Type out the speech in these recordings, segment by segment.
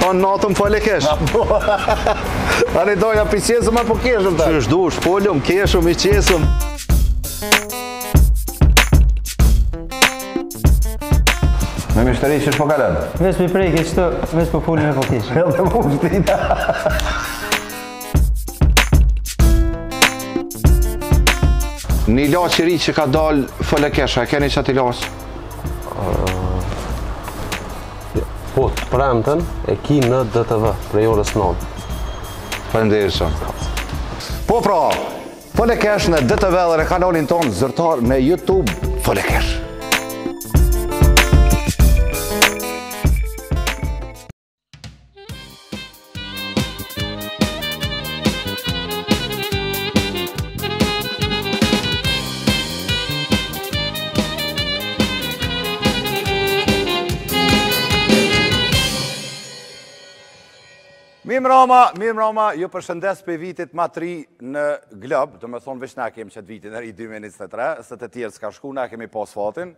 Kanë natën fale kesh. Ani doja pisjesëm apo keshëm ta? Qysh dush, folëm, keshëm, i qesëm. Me mishteri që shpo kalën? Vesh për prejke qëto, vesh për fullin e po keshëm. Edhe mu shtina. Një laqë i ri që ka dalë fale kesha, e keni që ati laqë? Po, të premten e ki në DTV, prej orës 9. Faleminderit shumë. Po pra, fale kesh në DTV dhe në kanalin tonë zërtar në YouTube, fale kesh. Mirë mrama, ju përshëndes për vitit ma 3 në Glob, do me thonë veç na kemi qëtë vitin e ri 2023, së të tjerë s'ka shku, na kemi pas fatin.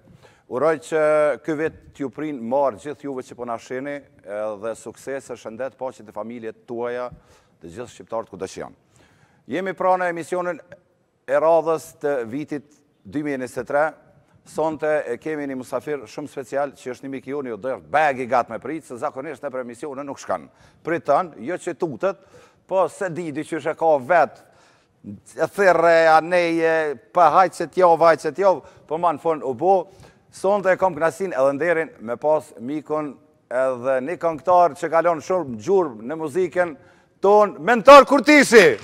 Uroj që kë vit t'ju prinë marë gjithë juve që po na sheni dhe suksese, shëndet, paqet e familjet tuaja dhe gjithë shqiptarët ku dëshë janë. Jemi pra në emisionin e radhës të vitit 2023, sonte kemi një musafir shumë special që është një mik joni u dërë bagi gatë me pritë, se zakonisht në për emisionë nuk shkanë. Pritën, jo që tutët, po se didi që është e ka vetë, e thirre, aneje, pa hajtë që t'jov, po ma në fund u bo. Sonte e kom knasin edhe nderin me pas mikun edhe një këngëtar që kalon shumë gjurë në muziken tonë, Mentor Kurtisi!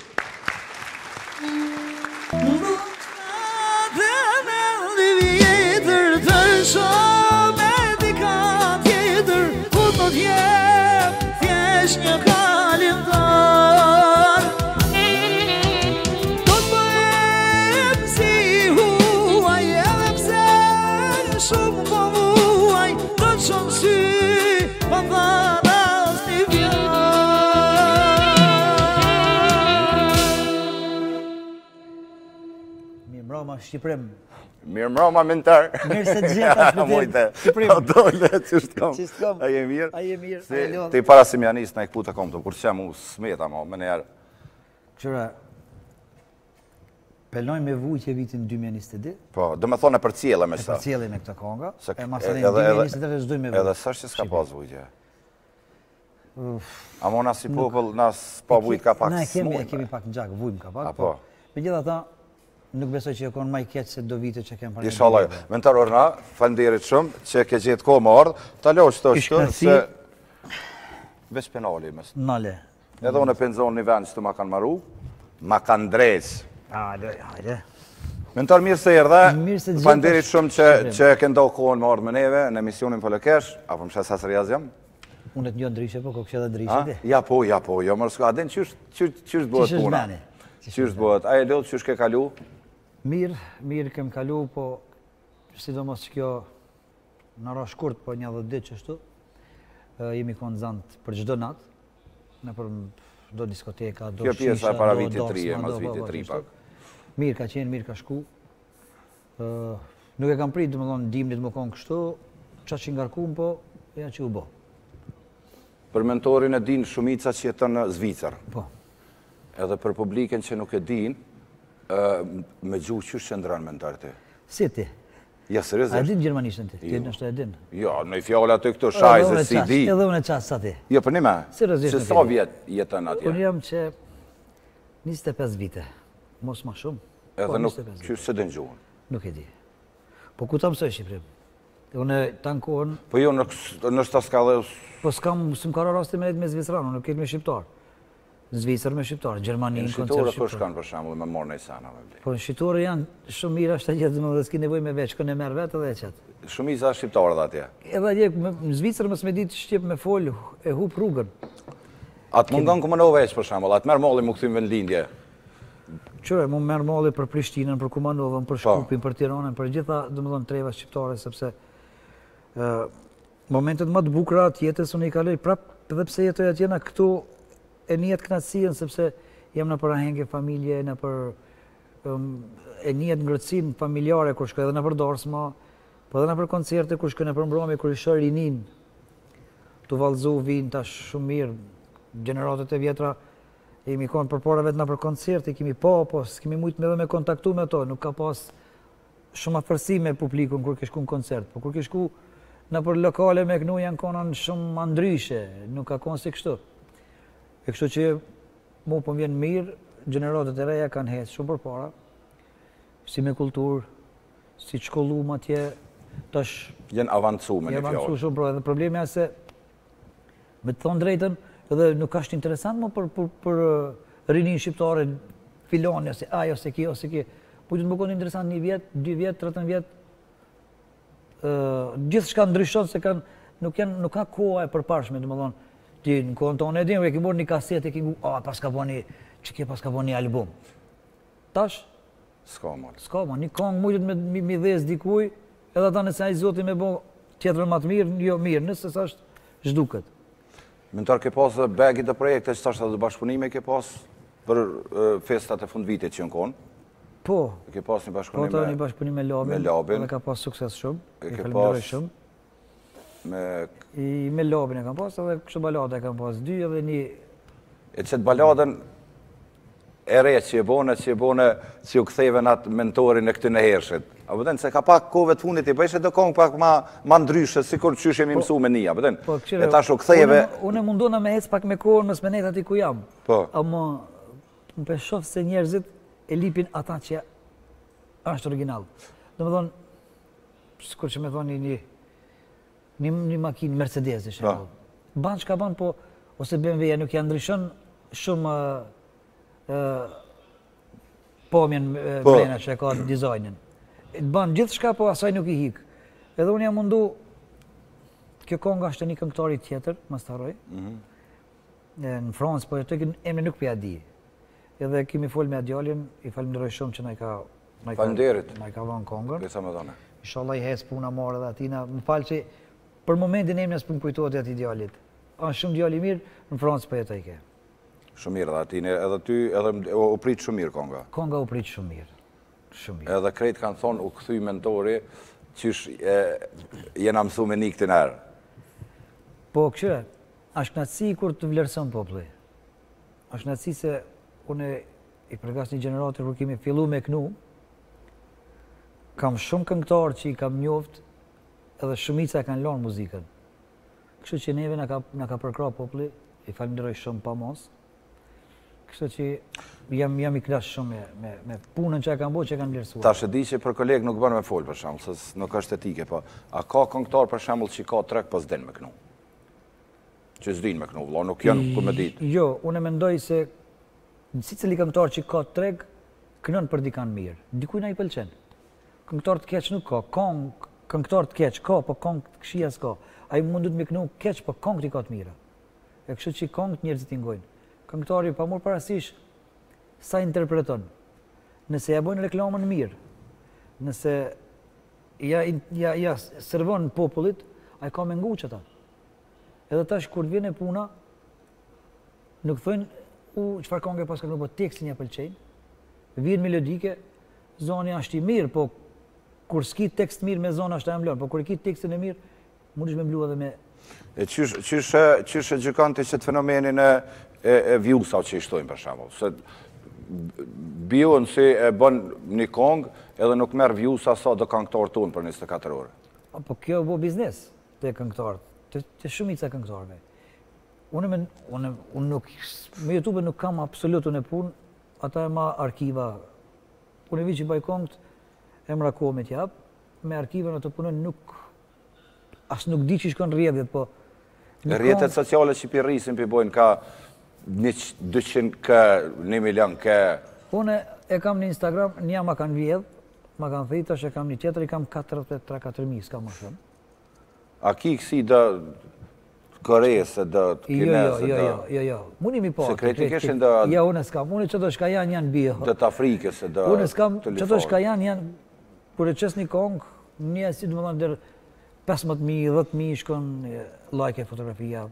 Shqiprim. Mirë mroma mentar. Mirë se të gjitha shpëtim. Shqiprim. A dole, qështë kom. Qështë kom. A je mirë? A je mirë. A je lodhë. Ti para si mjanis në e këputa kom të, kur që mu smeta mo, më njerë. Qëra, pelojnë me vujtje vitin 2022. Po, do me thonë e për cjele me shta. E për cjele me këta konga. E masarin edhe 2023 vëzdoj me vujtje. Edhe sështë që s'ka pas vujtje. A mo nasi popull, nas pa vujt ka pak smujnë. Ne kemi pak në gjak, vujmë ka pak. Po. Me gjitha ta, nuk besoj që e konë maj keqë se do vite që kemë parë. Inshallah, mentar orna, falenderit shumë, që ke gjithë kohë më ardhë, ta loqë të është se veç penali mes. Nale. Edhe unë e penzonë një vend që të ma kanë maru, ma kanë drejtë. Hajde. Mentar mirë se erdhe, falenderit shumë që ke ndohë kohën më ardhë me neve në emisionin Falekesh, apo më shesas rjaz jam. Unë e të njën ndryshe, po kështë edhe ndryshe ti. Ja po, jo mërë s'ka, adin qështë bëhet puna? Qështë bëhet? A e lodhë qështë ke kalu? Mirë kem kalu, po sidomos që kjo në ra shkurt, po një 10 ditë qështu, jemi konë zantë për gjdo natë, në për do diskoteka, do shisha, do doksma. Kjo pjesa e para vitit 3, mas vitit 3 pak. Mirë ka qenë, mirë ka shku. Nuk e kam pritë, dhe më thonë, dimnit më konë kështu, qa që ngarkum, po, ja që u bo. Për mentorin e din shumica që jetën në Zvicër. Po. Edhe për publiken që nuk e din, me gjuhë që shëndran mentar ti? Si ti? Ja, seriosisht. A din gjermanishtën ti? Ti nështë e din? Jo, në i fjallë atë këto shaj se si di. Edhe unë e qasë sa ti? Jo, për një me? Seriosisht. Që sa vjetë jetën atje? Unë jam që 25 vite, mos ma shumë. Edhe nuk, që se din gjuhën? Nuk e di. Po ku ta mësoj Shqiprim? Unë tanë kohën... Po jo, nështë ta s'ka dhe... Po s'kam, s'm ka rasti me nejtë me Zvicranë, nuk ketë me Shqiptarë. Zvicër me Shqiptarë, Gjermani në koncert Shqiptarë. Në Shqiptarë shkanë për shambull me morë në i sana. Po në Shqiptarë janë shumë mirë ashtë të gjithë dhe s'ki nevoj me veç, kënë e merë vetë edhe e qëtë. Shumë i za Shqiptarë dhe atje? Edhe atje, në Zvicër mësë me ditë Shqip me folë, e hup rrugën. Atë mund nga në veç për shambull, atë merë molli më këthim vend lindje? Qërë, mu merë molli për Prishtinën, për Kumanovën, për Shkupin, për Tiranën, për gjitha, domethënë treva shqiptare, sepse momentet më të bukura të jetës unë i kaloj prapë edhe pse jetoj atje na këtu e njihet kënaqësinë sepse jam në për ahengje familje, në për e njihet ngrohtësinë familjare kur shkoj edhe në për dorsma, po edhe në për koncerte kur shkoj në për mbrëmje kur i shoh rinin. të vallëzu vinë tash shumë mirë, gjeneratët e vjetra, jemi konë përpara vetë na për koncerte, kemi po s'kemi mujtë me dhe me kontaktu me to, nuk ka pas shumë afërsi me publikun kur ke shku në koncert, po kur ke shku në për lokale me kënu janë konën shumë andryshe, nuk ka konë si kështu. E kështu që mu po vjen mirë, gjeneratët e reja kanë hecë shumë përpara, si me kulturë, si të shkollu ma tje, tash... Jenë avancu me një fjallë. Jenë avancu shumë, pro, edhe problemi e se, me të thonë drejtën, edhe nuk është interesant më për rinin shqiptare, filoni, ose ajo, ose kjo, ose kjo. Po që të më konë interesant 1 vjet, 2 vjet, 13 vjet, gjithë shka ndryshon se nuk ka koha e përparshme, dhe më thonë, ti në kohën tonë e dimë, e ki morë një kaset, e ki ngu, pas ka bo një album. Tash? Ska ma. Ska ma, një kongë mujtët me dhez dikuj, edhe ata nëse ajë zoti me bo tjetër më të mirë, jo mirë, nëse sa është zhduket. Mentar ke pas begit të projekte që tashtë të bashkëpunime ke pas për festat e fund vitit që në konë? Po, Ke pas një bashkëpunim po ta një bashkëpunim me Labin, dhe ka pas sukses shumë, i falenderoj shumë. Me Labin e kam pas, edhe kështë balade e kam pas 2 edhe një... E qëtë baladën e re që e bone që u ktheve në atë mentorin e këtë në hershit. A pëtën, se ka pak kove të fundit i bëjshe të kongë pak ma ndryshe, si kur qysh jemi mësu me një, a pëtën? E tash u ktheve... Unë e mundona me hec pak me kohën, mësë me nejtë ati ku jam. A më peshof se njerëzit e lipin ata që është original. Dhe më thonë, s'kur që me thonë një makinë Mercedes, banë që ka banë, po, ose BMW-ja nuk janë ndryshon shumë pomjen brena që e ka dizajnin. Banë gjithë shka, po asaj nuk i hikë. Edhe unë jam mundu, kjo konga është një këngëtari tjetër, më staroj, në Fransë, po e të emri nuk përja di. Edhe kemi folë me djalin, i falenderoj shumë që na i ka vanë kongën. Inshallah i hecë puna marë dhe atina. Më falë që për momentin emri nësë për më kujtojt e ati djalit. Anë shumë djali mirë, në Fransë për e të i ke. Shumë mirë dhe atine, edhe ty, edhe u pritë shumë mirë konga. Konga u pritë shumë mirë. Edhe krejtë kanë thonë, u këthuj mentori, qysh jena mësu me një këtë nërë. Po, këshire, është knatësi kur të vlerëson populli. është knatësi se unë i përgas një gjeneratër kur kemi fillu me kënu, kam shumë këngëtarë që i kam njoft, edhe shumica e kanë lanë muzikën. Kështu që neve na ka përkra populli, i falenderoj shumë pa mos. Kështu që jam i kënaqur shumë me punën që e kam bërë, që e kanë vlerësuar. Tash e di që për kolegë nuk bën me fol për shembull, se nuk është etike, po a ka këngëtar për shembull që ka treg pas den me kënu? Që s'din me kënu, vëlla, nuk janë për me ditë. Jo, unë mendoj se sicili këngëtar që ka treg kënon për dikan mirë. Dikujt na i pëlqen. Këngëtar të keq nuk ka, këngëtar të keq ka, po këngë të këqija s'ka. Ai mundet me kënu keq, po këngët i ka të mira. E kështu që këngët njerëzit i ngojnë. Këngëtari pa marrë parasysh sa interpreton. Nëse ja bën reklamën mirë, nëse ja servon popullit, ai ka me nguq ata. Edhe tash kur vjen e puna, nuk thonë çfarë këngë pas këngë, po tekstin ja pëlqejnë. Vjen melodike, zoni është i mirë, po kur s'ki tekst mirë me zonë është e mblon, po kur e ki tekstin e mirë, mundesh me mblu edhe me... E qysh e gjykon ti që të fenomenin e viewsa që i shtojnë për shembull, se Beyoncé e bën një këngë edhe nuk merr viewsa sa do këngëtar tonë për 24 orë. Po kjo bo biznes te këngëtarët, te shumica këngëtarëve. Unë nuk, me YouTube nuk kam absolut unë punë, ata e ma arkiva. Unë e vi që baj këngët, emra kohë me t'jap, me arkiva në të punën as nuk di që shkon rrjedhjet, po... Rrjetet sociale që pi rrisin, pi bojnë ka 200 k, 1 milion k... Unë e kam një Instagram, një ma kanë vjedh, ma kanë thejt, tash e kam një tjetër, i kam 4.000, s'ka më shumë. A ki kësi dë korese, dë kinese, Jo. Muni mi po... Se kritikishin dë... Ja, unë s'kam, unë qëto shka janë bio. Dë të Afrikës, dë... Unë s'kam, qëto shka janë, kur e qes një kongë, një si dhe më thonë dërë 15.000, 10.000 shkon like e fotografia,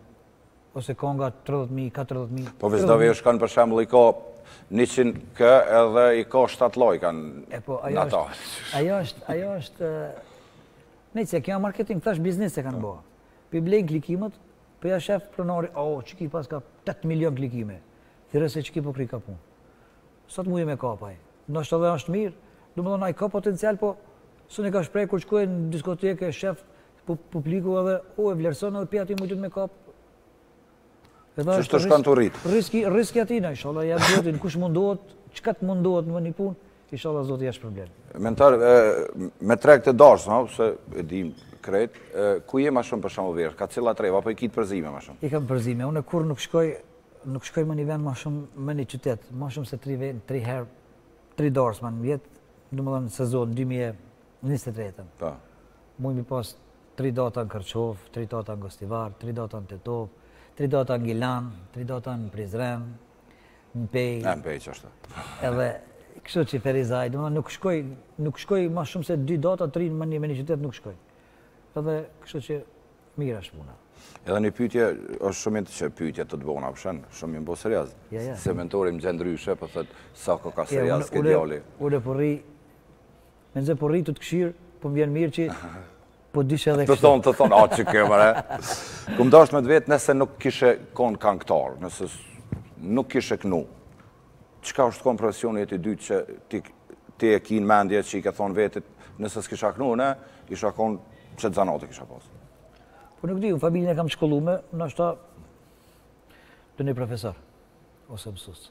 ose konga 30.000, 40.000. Po vëzdove e shkon për shembull i ka 100 k edhe i ka 7 like në ata. Ajo është... Nejtë se kjo marketing, thash biznes e kanë bëha. Pi blejnë klikimet, Po ja shef pronari, që ki pas ka 8 milion klikime. Thire se që ki po kri ka punë. Sot muje me kapaj. Nështë edhe është mirë, du më thonë, a i ka potencial, po së ne ka shprej kur qkoj në diskoteke, shef publiku edhe, e vlerëson edhe pjati mujtët me kap. Që shtë shkanë të rritë? Riski atina, ishallah, ja zotin, kush mundohet, qka të mundohet në një punë, ishallah zotin jashtë problem. Mentar, me treg të darës, se e dim krejt, ku je ma shumë për shumë verë? Ka cila treva, apo i kitë përzime ma shumë? I kam përzime, unë kur nuk shkoj më një vend ma shumë më një qytet, ma shumë se 3 herë, 3 darës ma në vjetë, du më dhe në sezon 2023. Pa. Mujë mi pas 3 data në Kërqov, 3 data në Gostivar, 3 data në Tetov, 3 data në Gilan, 3 data në Prizren, në Pej. Në Pej që është. Edhe, kështu që Ferizaj, nuk shkoj ma shumë se 2 data, 3 me një qytet nuk shkoj. Edhe, kështu që mira është puna. Edhe një pyetje, është shumë që pyetje të të bona, përshen, shumë më bo seriaz. Se mentori më gjendryshe, për thëtë, sa ka seriaz ke djali. Ure përri, me nëzë përri të këshirë, po më vjen mirë që po dishe edhe kështu. Të thonë, që këmëre. Këmë dash me të vetë nëse nuk kishe konë këngëtar, nëse nuk kishe kënu. Qka është konë profesioni e të dytë që ti e kinë mendje që i ke thonë vetit, nëse s'kisha kënu, isha konë që të zanati kisha pasë. Po nuk di, familjen e kam shkollume, në është ta të një profesor, ose mësus.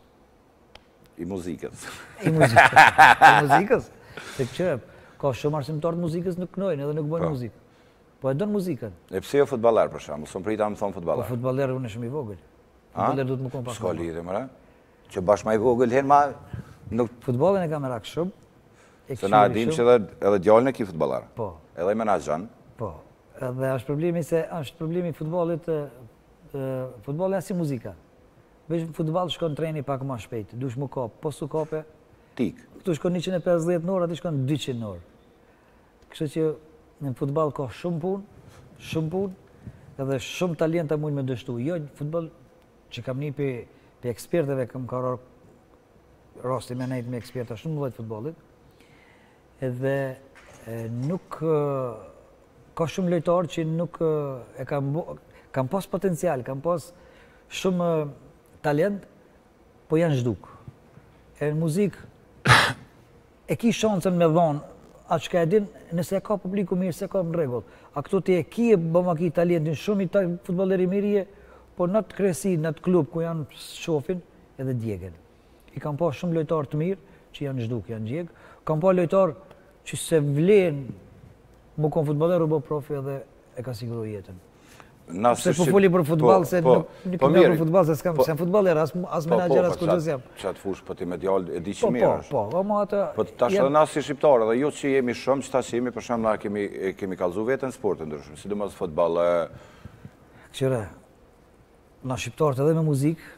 I muzikës. I muzikës. Se këqërë, ka shumë arsimtar të muzikës nuk kënojnë edhe nuk bëjnë muzikë. Po e donë muzikën. E pse jo futbaler, për shemë, së më prita më thonë futbaler. Po futbaler unë e shumë i vogël. Futbaler du të më konë pak. Shko lidhe, mëre? Që bashkë ma i vogël, hen ma... Futbalin e kam e rakë shumë. Se na dim që edhe djallën e ki futbaler. Po. Edhe i menaxhan. Po. Edhe është problemi se është problemi futbolit, futbolit e si muzika. Vesh futbal shkon treni pak ma shpejt, dush mu kap, po su kape. Tik. Këtu shkon 150 në orë, ati shkon 200 në orë. Kështë që në futbal ka shumë punë, edhe shumë talenta mujnë me dështu. Jo, futbol që kam një për eksperteve, kam ka rasti me nejtë me eksperta shumë mëdhejt futbolit, edhe nuk ka shumë lojtarë që nuk e kam pas potencial, kam pas shumë talent, po janë zhduk. E në muzikë, e ki shansën me dhonë, atë që ka e din, nëse e ka publiku mirë, se ka më regull. A këto të e ki e bëma ki talentin, shumë i futboleri mirje, po në të kresi, në të klub, ku janë shofin, edhe djegen. I kam pa shumë lojtarë të mirë, që janë zhduk, janë djeg. Kam pa lojtarë që se vlenë, mu kon futboleru, bo profi edhe e ka siguru jetën. Se po foli për futbal, se nuk këmë për futbal, se s'kam futbaler, as menager, as kërgjës jam. Që atë fush, po ti medial e di që mirë është. Po, tash edhe na si shqiptarë, dhe jo që jemi shumë, që ta që jemi, për shumë na kemi kalzu vetën sportë ndryshme, si dhe mësë futbal. Qëre, na shqiptarët edhe me muzikë,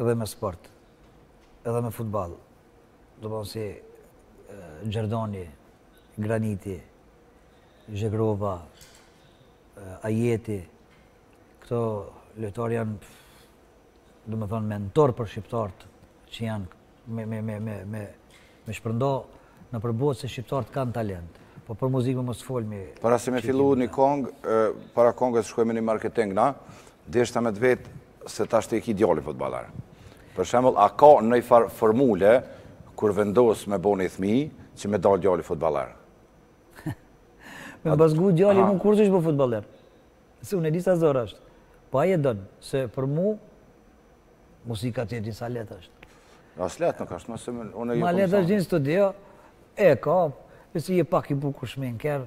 edhe me sport, edhe me futbal. Do përnë si Gjerdani, Graniti, Zhegrova, Ajeti, këto lojtarë janë, du me thonë, mentor për shqiptarët që janë me shpërndo në përbotë se shqiptarët kanë talent. Po për muzikë më mos folmi... Para se me fillu një kongë, para kongës shkojme një marketing, na, deshta me të vetë se ta shte i ki djali futbalarë. Për shembull, a ka në i formule kur vendos me bo një thmi që me dalë djali futbalarë? Me bazgu djali mu kur që është për futbalarë? Se unë e di sa zorë është. Po aje dënë, se për mu, muzika të jetin sa letë është. As letë nuk është, mëse unë e ju ma letë është një studio, e kap, e si je pak i bukur shmenker,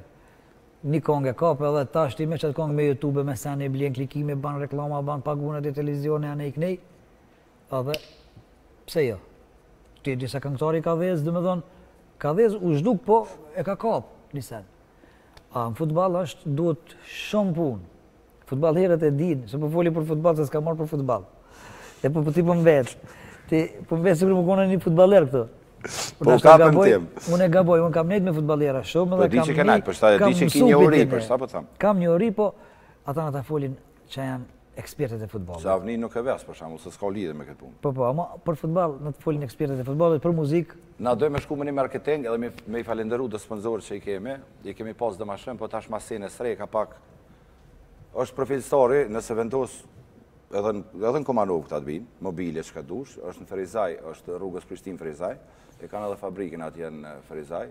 një kongë e kap, edhe ta shti me qëtë kongë me YouTube, me sene, bljen klikime, ban reklama, ban pagunat e televizione, anë i knej, edhe, pse jo? Ti e disa këngëtari ka dhez, dhe me thonë, ka dhez u zhduk, po e ka kap, një sen. A në futbal është, duhet shumë punë. Futbal herët e din, se po foli për futbal, se s'ka marrë për futbal. E po ti po mbetë. Ti po mbetë sikur më kone një futbaler këto. Po kapën tim. Unë e gaboj, unë kam nejtë me futbalera shumë. Po di që kenajtë, për shta di që ki një ori, për shta po thamë. Kam një ori, po ata në ta folin që janë ekspertet e futbalit. Se avni nuk e vesë, për shamu, se s'ka lidhe me këtë punë. Po, ama për futbal, në të folin ekspertet e futbalit, për muzikë. Na dojmë me shku me një marketing, edhe me i falenderu dhe sponsorët që i kemi pas dhe ma shumë, po tash ma sene sre, ka pak është profesori nëse vendos edhe në Komanov këta të vinë, mobilje që ka dush, është në Ferizaj, është rrugës Prishtinë-Ferizaj, e kanë edhe fabrikën atje në Ferizaj,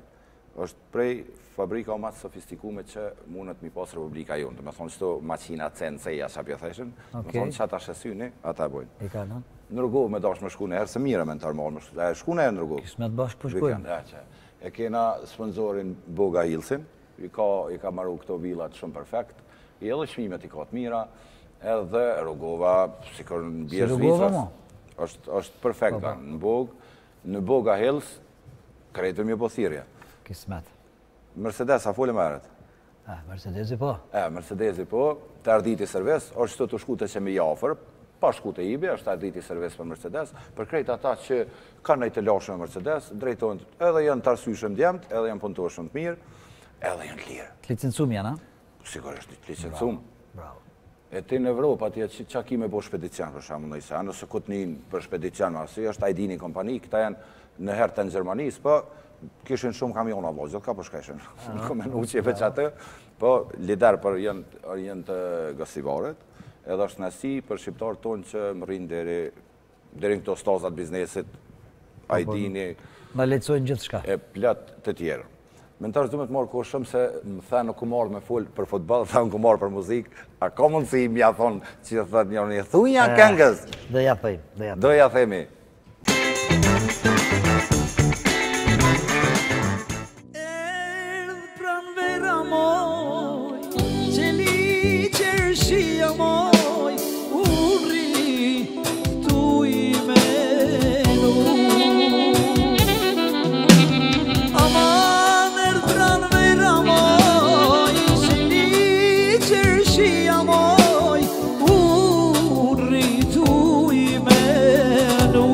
është prej fabrika o matë sofistikume që mundet mi pas Republika jonë. Dhe me thonë qëto maqina CNC-ja që apjo theshen, me thonë që ata shesyni, ata bojnë. I ka në? Në rrugovë me dash me shku në herë, se mire me në tarmarë, shku në herë në rrugovë. Kisë me të bashkë për shkujnë? E kena sponsorin Boga Hilsin, i ka marru këto villat shumë perfekt, i edhe shmimet i ka të mira, edhe rrugova, si kërë në bjerë Zvicrës, është perfekt, në Boga Hills, krejtë mjë po thirje. Kismet. Mercedes, a folë më erët? Mercedesi po. Mercedesi po, të arditi servis, është të shkute që me jafër, pa shkute ibi, është të arditi servis për Mercedes, për krejtë ata që kanë nejtë të lashën e Mercedes, drejtojnë edhe janë të arsyshëm djemët, edhe janë puntoshëm të mirë, edhe janë të lirë. Të licencum janë, a? Sigurisht, të licencum. Bravo. E ti në Evropë, atje që ki me bo shpedician, për shamu në isa, nëse këtë njën për shpedician, si është ID-ni kompani, këta janë në hertë në Gjermanis, po kishin shumë kamiona vozit, ka përshkeshin, në komenu që e veç atë, po lider për janë të gësivaret, edhe është nësi për shqiptarë tonë që më rinë deri në këto stazat biznesit, ID-ni, në lecojnë gjithë shka. E plët të tjerë. Mentarës du me të marrë kohë shumë se më thë nuk ku marrë me full për futbol, thë nuk ku marrë për muzikë, a ka mundësi mja thonë që të thëtë një thuja këngës. Dhe ja thejmë, Do ja themi. Erdhë pranë vera moj, qeli qërshia moj, urri tu i menu. Aman erdhë pranë vera moj, qeli qërshia moj, urri tu i menu.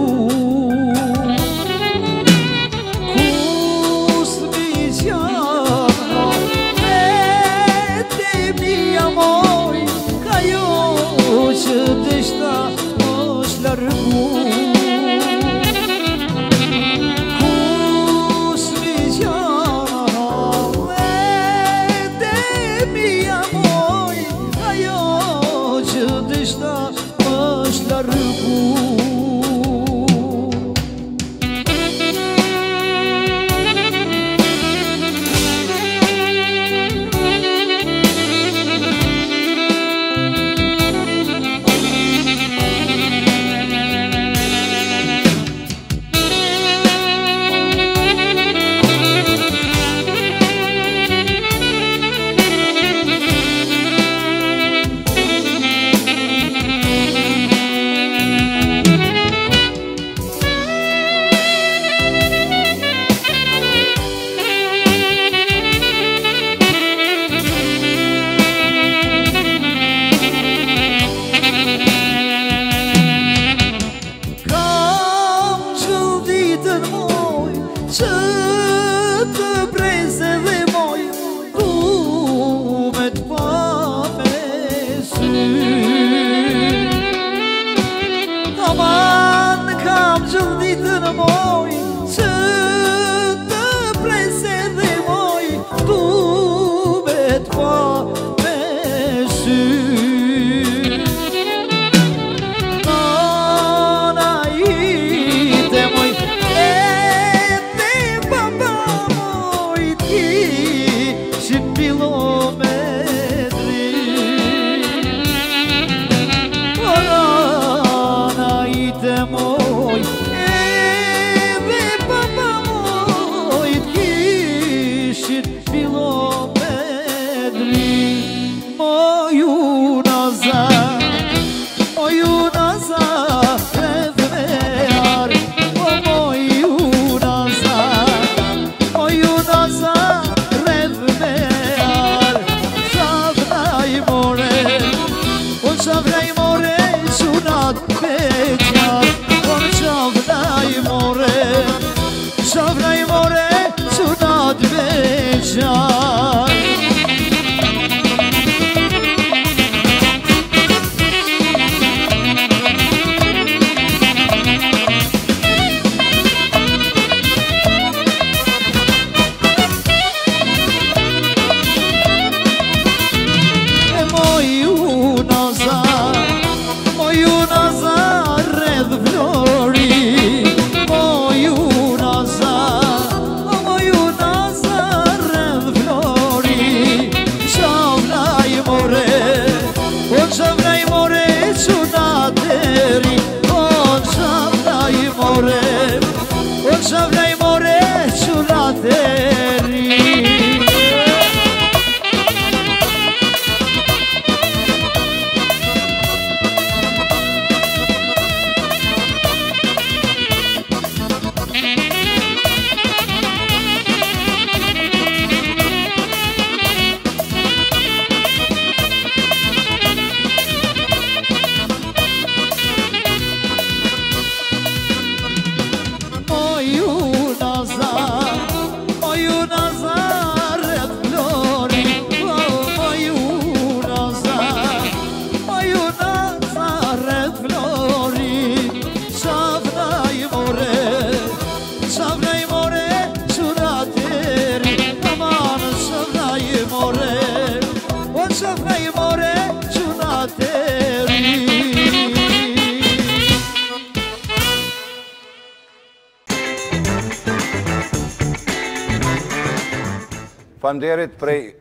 Faleminderit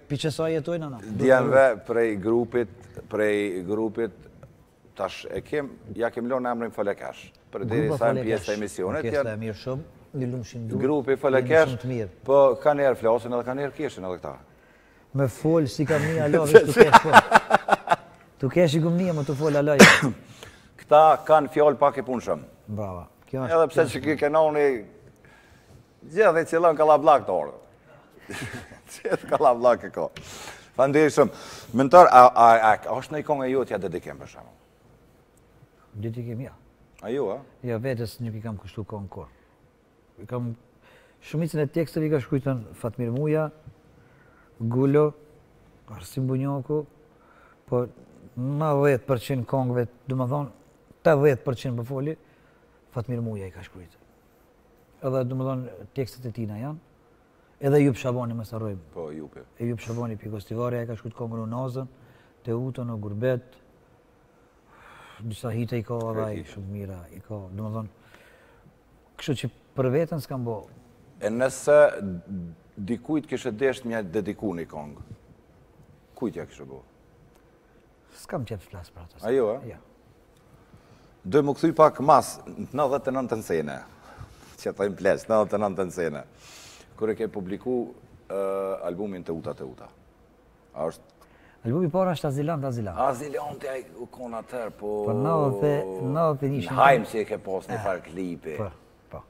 Pi qësa jetojnë, ana? djemve, prej grupit, tash ja kem lënë emrin Falekesh, për deri sa në pjesë të emisionit. Orkestra e mirë shumë, një lumshin dur. Grupi Falekesh, po ka njerë flasin edhe ka njerë kishin edhe këta. Me fol si kam një alo, veç tu kesh po. Tu kesh i gumnia, më tu fol alaj. Këta kanë fjallë pak e punëshëm. Brava. Edhe pse që ki kenoni, gjithë i cilën kalablak të orë. Gjithë kalablak e ka. Faleminderit shumë. Mentor, a është në i kongë e ju t'ja dedikim për shumë? Dedikim, ja. A ju, a? Ja, vetës nuk i kam kështu kongë kur. I kam shumicën e tekstëve i ka shkujtën Fatmir Muja, Gullo, Arsim Bunjoku, po 90% kongëve, du më thonë, 80% për foli, Fatmir Muja i ka shkujtë. Edhe du më thonë, tekstet e tina janë, edhe Jup Shabani më sarojmë. Po, Jupi. E Jup Shabani për Kostivarja i ka shkujtë kongën u Nazën, te Utën, o Gurbet, disa hite i ka edhe i shumë mira, i ka, du më thonë, kështu që për vetën s'kam bo. E nëse dikujt kështë desht mja dediku një kongë, kujt ja kështë bo? S'kam qep flas për ato. A ju, a? Ja. Doj më këthuj pak mas, 99 sene, që të im plesh, 99 sene, kër e ke publiku albumin të Uta. A është... Albumi parë është Azilant. Azilant e u konë atër, po... Po 91. Në hajmë që e ke pos një farë klipi. Po.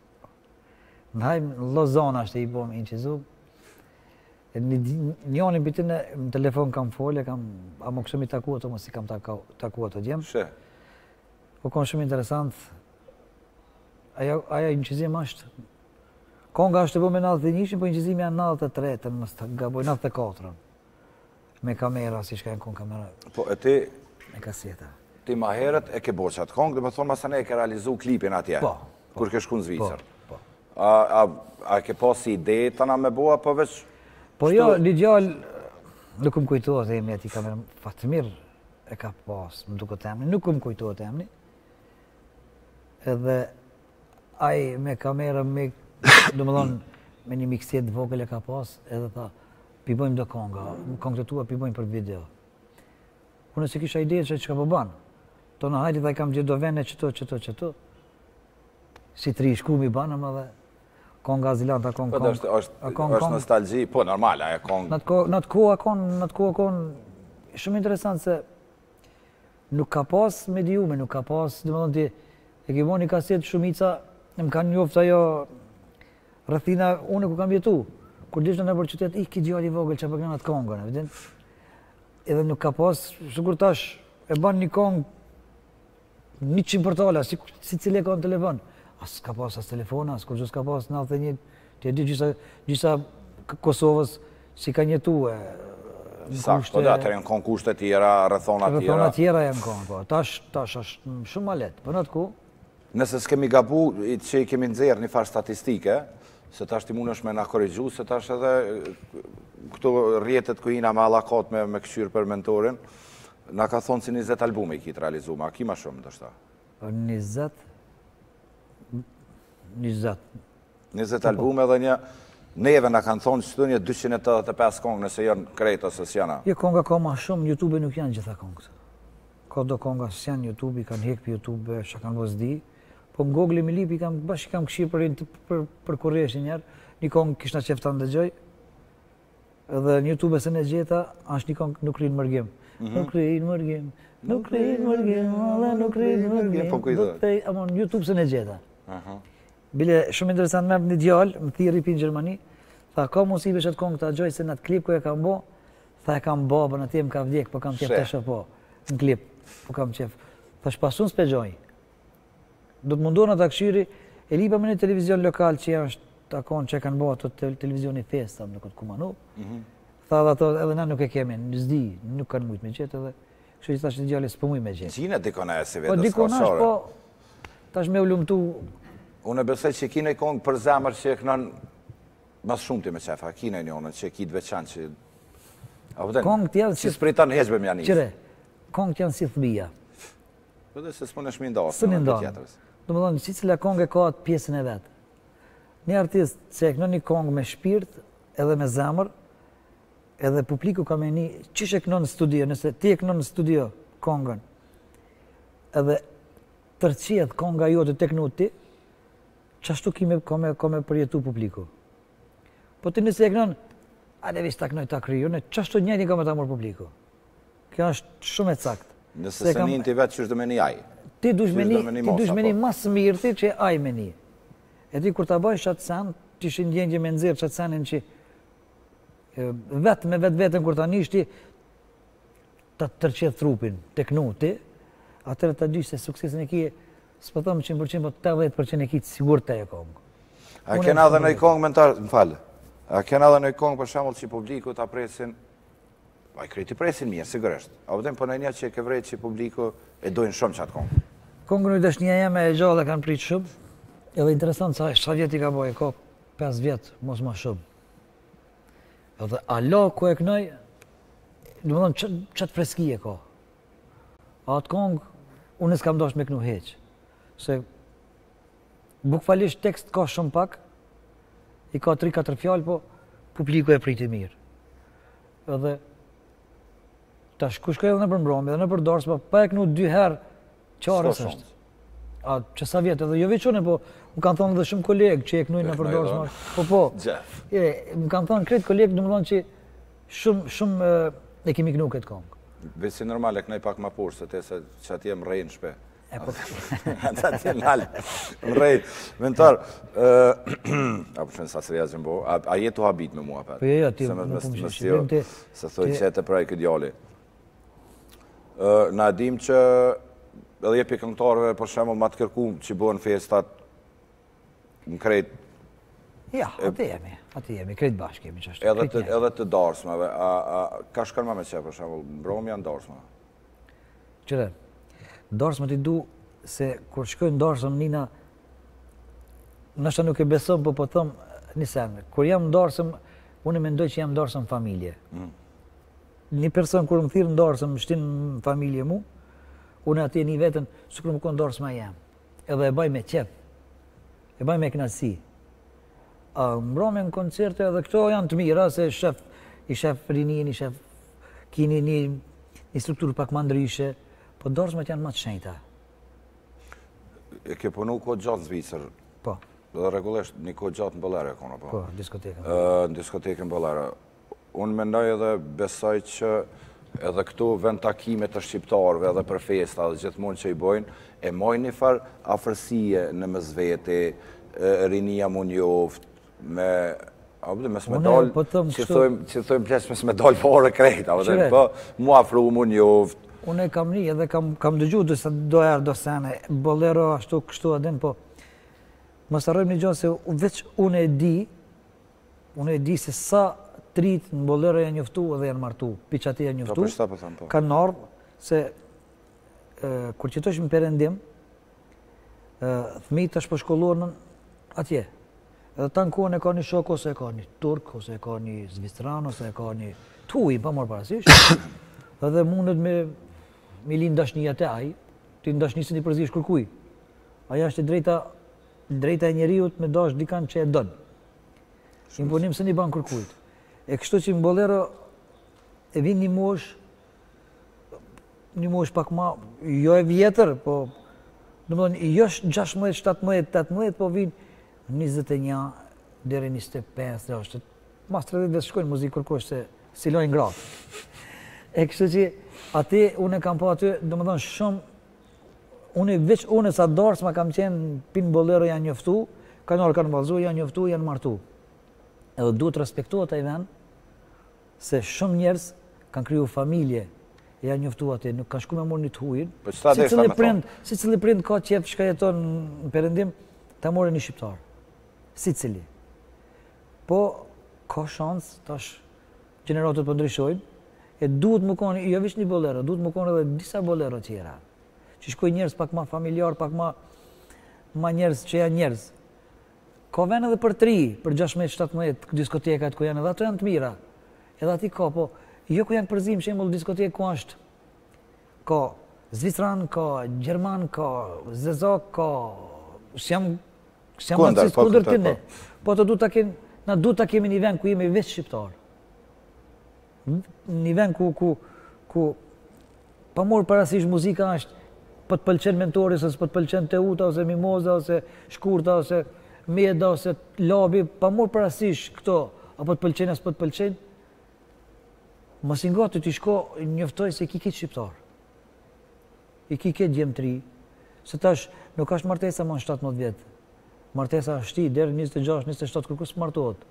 Në hajmë Lozana është e i bom inqizu. Njoni për të në telefon kam folje, a më këshëm i taku ato, mos i kam taku ato djemë. Shë? Po konë shumë interesant. Aja inqizim është... Konga është e bom e 91, po inqizimi janë 93, mos të gaboj 94. Me kamera, si shka e në konë kamera. Po, e ti... Me kaseta. Ti ma herët e ke bo qatë kongë, dhe me thonë masane e ke realizu klipin atje. Po. Kur ke shku në Zvicër. Po. A ke pasi ide të na me bo, apo veç... Po jo, një gjallë, nuk më kujtohet e emni ati kamera, Fatmir e ka pas, më duke të emni, nuk më kujtohet e emni. Edhe aj me kamera, do më thonë, me një mikset vogël e ka pas, edhe tha, pi bojmë do konga, kongë të tua pi bojmë për video. Unë se kisha ide që ka po banë. Tonë hajti dhe i kam gjithë do vene qëto. Si tri shku mi banëm edhe konga Azilanta, kongë. Po është nostalgji, po normal, aja kongë. Në të kohë akon, shumë interesant se nuk ka pas mediume, nuk ka pas, dhe më thonë ti, e ke bo një kaset shumica, më kanë njoftë ajo rëthina une ku kam jetu. Kur dishtë në për qytet, ki djali vogël që përgjën atë kongën, e vidin? Edhe nuk ka pas, shukur tash, e ban një kongë 100 portala, si cile ka në telefon. As ka pas as telefona, as kur që s'ka pas 91, ti e di gjisa Kosovës si ka njëtu e... Sakt, po da, të rinë konë kushte tjera, rëthona tjera. Rëthona tjera janë konë, po. Tash është shumë ma letë, për në të ku. Nëse s'kemi gabu, që i kemi nëzirë një farë statistike, se tash ti mund është me nga korrigju, se tash edhe këto rjetet ku jina me alakot me këshyrë për mentorin, nga ka thonë si 20 albume i kitë realizu, ma ki ma shumë, dështë ta? 20 albume edhe një, neve nga kanë thonë që të një 285 kongë nëse janë krejtë ose s'jana. Jo, konga ka ma shumë, YouTube nuk janë gjitha kongët. Ka do konga s'janë YouTube, i kanë hek për YouTube, që kanë vëzdi. Po në Google me lipi, bashkë kam këshirë për kurresh njerë, një kongë kishna qefta në dëgjoj, edhe në YouTube se në gjeta, është një kongë nuk rinë mërgjim. Nuk rinë mërgjim, nuk rinë mërgjim, nuk rinë mërgjim, Po kujdo. Amo në YouTube se në gjeta. Bile, shumë interesant me një djallë, më thirë i pinë Gjermani, tha, ka mos i beshet kongë të agjoj, se në atë klip ku e kam bo, tha e kam bo, për në tim ka vdjek, po kam qef të shëpo, në klip, po kam qef. Tha shpasun s'pegjoj. Do të mundohën atë këshyri, e lipa me një televizion lokal që është takon që e kanë bëha të televizioni festa, në këtë kumanu. Tha dhe ato edhe na nuk e kemi, në zdi, nuk kanë mujtë me gjithë edhe, kështu që tash në djali s'pë mujtë me gjithë. Qine dikona e si Po vetës dikona është, po tash me u lumëtu. Unë e besoj që kine kongë për zemër që e kënon mas shumë ti me qefa, kine një onën që e kitë veçan që... Kongë tjellë si s'pritan heqbe më janisë. Qire, kongë tjellë si thbija. Po dhe se s'pun e shmindasë. Së mindasë. Do më thonë, si cila kongë e ka atë pjesën e vetë. Një artist që e kënon një kongë me shpirt edhe me zemër, edhe publiku ka meni, çish e kënon në studio, nëse ti e kënon në studio kongën, edhe tërqiet konga jote tek nuti, çashtu ka me përjetu publiku. Po ti nëse e kënon, ale vish ta kënoj ta kriju, në çashtu njëjtin ka me ta marrë publiku. Kjo është shumë e saktë. Nëse se njën ti vetë që është do meni aj. Ti dush meni mas mirë ti që aj meni. E ti kur ta bëjsh atë sen, ti shi ndjenjë me nxirr çat senin që vetë me vetën kur ta nishti ta tërqet trupin tek nuti, atëherë ta dysh se suksesin e kije, s'po them 100%, po 80% e kije sigurt te e kongë. A kena edhe në kongë mentar, më falë. A kena edhe në kongë për shembull që publiku ta presin, ai kreti presin mirë sigurisht. A vëdem po në një që e ke vrejt që publiku e dojnë shumë çat kongë. Kongën e dashnia jeme e gjallë kanë prit shumë. Edhe interesant sa vjet i ka bëj, ka 5 vjet, mos më shumë. Edhe alo ku e kënoj, domethënë çat freski e ka. Atë kongë unë s'kam dashur me kënu heq. Se bukfalisht tekst ka shumë pak, i ka 3-4 fjalë, po publiku e priti mirë. Edhe tash ku shkoj edhe në përmbrëmje, edhe në përdorës, pa e kënu 2 herë qarës është. A që sa vjetë, edhe jo veçone, po më kanë thonë edhe shumë kolegë që e kënujnë në përdorës. Po. Më kanë thonë kretë kolegë, në më thonë që shumë e kemi kënu këtë kongë. Veç si normal e kënoj pak ma purë, se te se që atje më rejnë shpe. E po. Atje nalë, më rejnë. Mentar, a përshën sa sërja që më bo, a jetu habit me mua për? Po jo, ti më punë që se thoi që e të praj këtë djali. Na dim që edhe jepi këngëtarëve për shembull ma të kërkum që bëhen festat në krejt. Ja, atë jemi, krejt bashkë jemi qashtu. Edhe të darsmave, ka shkon ma me që për shembull, mbromja në darsmave? Qëre, darsmat i du se kur shkojnë darsëm nina, nështë nuk e besom, po thëmë një sen, kur jam darsëm, unë mendoj që jam darsëm familje. Një person kur më thirë në darsëm, më shtinë familje mu, unë atje një vetën, së kërë më konë darsëma jam. Edhe e baj me qep, e baj me knasi. Mbrome në koncerte edhe këto janë të mira, se i shef rinin, i shef kini një strukturë pak më ndryshe, po darsëmat janë më të shenjta. E ke punu kohë gjatë në Zvicër? Po. Dhe regullisht një kohë gjatë në Bëllere, kono po? Po, diskotekën. Në diskotekën Bëllere. Unë mendoj edhe besoj që edhe këtu vend takime të shqiptarëve edhe për festa dhe gjithmonë që i bojnë, e mojnë një farë afërsie në mes vete, rinia mu njoft, mes me dalë, që thojmë plesh mes me dalë fare krejt, po mu afru mu njoft. Unë e kam një edhe kam dëgju dësa do erë do sene, bolero ashtu kështu adin, po mos harrojmë një gjë se veç unë e di se sa trit në bolero janë njoftu edhe janë martu, piqati janë njoftu, kanë ardhë se kur qëtosh më Perëndim, fëmijët është përshkolluar atje. Edhe ta në kohën e ka një shok, ose e ka një turk, ose e ka një zvicran, ose e ka një tuj, pa morë parasysh, edhe mundet me linë dashnija te aj, ti në dashnisin i përzish kërkuj. Aja është drejta e njeriut me dash dikan që e dënë. Imponim se një banë kërkujt. E kështu që në bolero e vinë një mosh pak ma, jo e vjetër, po, në më dhënë, jo 16, 17, 18, po vinë 21, deri 25, dhe është, mas 30 dhe shkojnë muzikë kërkosh se si lojnë gratë. E kështu që ati, unë e kam po aty, dhe më dhënë shumë, unë sa darës ma kam qenë pinë bolero janë njoftu, kanë kanë valzu, janë njoftu, janë martu. Edhe duhet respektuat ai vend, se shumë njerëz kanë kriju familje, janë njoftu aty, nuk kanë shku me morë një të hujin. Si cili prind ka qef shka jeton në Perëndim, ta morë një shqiptar. Si cili. Po, ka shansë, tash, gjeneratët për ndryshojnë, e duhet më konë, jo vish një bolero, duhet më konë edhe disa bolero tjera. Që shkoj njerëz pak ma familjar, pak ma njerëz që janë njerëz. Ka vend edhe për 3, për 16-17 diskotekat ku janë, edhe ato janë të mira. Edhe ati ka, po, jo ku janë përzim, shembull diskotekë ku është. Ka Zvicran, ka Gjerman, ka Zezak, ka... S'jam atësis kundër tine. Po të na du ta kemi një vend ku jemi veç shqiptar. Një vend ku pa morë parasysh muzika është, po të pëlqen mentori, ose po të pëlqen teuta, ose mimoza, ose shkurta, ose meda, ose labi, pa morë parasysh këto, apo të pëlqen, as po të pëlqen, mos i ngati t'i shko njoftoj se ki këtë shqiptar. I ki këtë gjemtri, se tash nuk është martesa më në 17 vjetë. Martesa është ti, deri 26-27 kërkus martohet.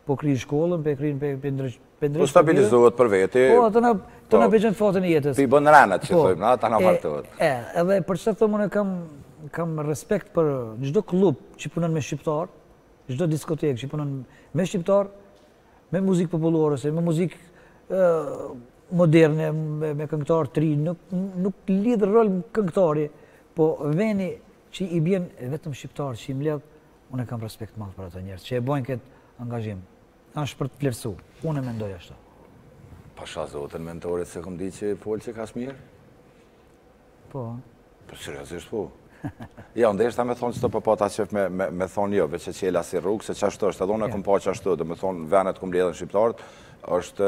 Po kri shkollën, pe kri pe ndrysh. Po stabilizohet për veti. Po, të na bëjën fatën e jetës. Pi bën rënat, që thojmë, na ta na martohet. Edhe për çfarë thonë unë kam respekt për çdo klub që punon me shqiptar, çdo diskotekë që punon me shqiptar, me muzikë popullore, me muzikë moderne, me këngëtar tri, nuk lidh rol këngëtari, po veni që i bjen vetëm shqiptar që i mbledh, unë kam respekt madh për ata njerëz që e bojnë këtë angazhim. Është për të vlerësu. Unë e mendoj ashtu. Pasha zotën mentorit se kom di që folë që ka mirë? Po. Po seriozisht po. Ja, ndeshta me thonë që të përpata qef me thonë jo, veç e qela si rrugë, se qashtu është, edhe unë e kom pa qashtu, dhe me thonë venet kom ledhen shqiptarët, është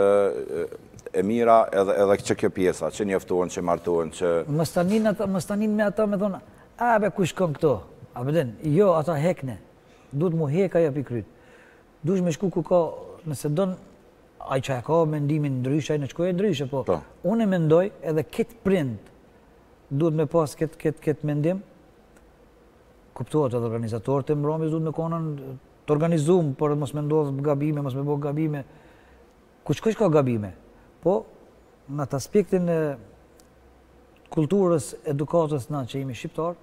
e mira edhe që kjo pjesa, që njoftohen, që martohen, që... Më stanin me ata me thonë, a be ku shkon këto? A beden, jo, ata hekne. Duhet mu heka ja pikryt. Dush me shku ku ka, nëse donë, aj që e ka mendimin ndryshe, aj në qkoj e ndryshe, po unë e mendoj edhe këtë prind duhet me pas këtë mendim, kuptohet edhe organizatorët e mbrëmjes duhet me konën të organizum, por mos me ndodhë gabime, mos me bëhë gabime, ku qkoj ka gabime, po në atë aspektin e kulturës, edukatës na që jemi shqiptar,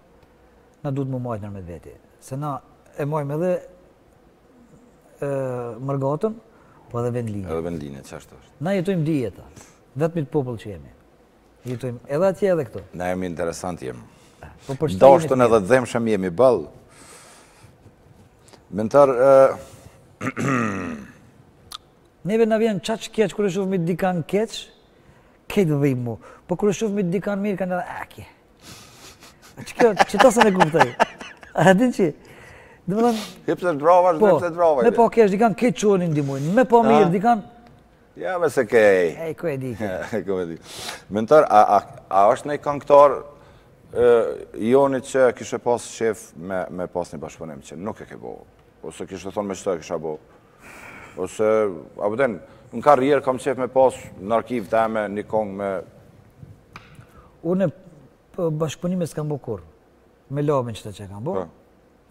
na duhet mu majtë nërmet veti, se na e majmë edhe mërgatën, po edhe vendlinje. Edhe vendlinje, që ashtë është. Na jetojmë dijeta, vetëmit popull që jemi. Jetojmë edhe atje edhe këto. Na jemi interesant jemi. Dashtën Dashtën edhe dhemshëm jemi bëllë. Mentar... Neve na vjen qaq keq, kërë shufë me dikan keq, keq dhimë mu. Po kërë shufë me dikan mirë, kanë edhe akje. Që ta se me kuptaj. A din që? Hipset brava, hipset brava. Me po kesh, dikan keq qonin ndimojnë. Me po mirë, dikan... Ja, me se kej. Ej, ko e di. Ko e di. Mentar, a është nej këngëtar joni që kishe pas shef me pas një bashkëpunim që nuk e ke bo? Ose kishe thonë me qëta e kisha bo? Ose, a bëden, në karrierë kam qef me pas në arkiv të eme një kongë me... Unë bashkëpunime s'kam bo kur. Me labin që kam bo,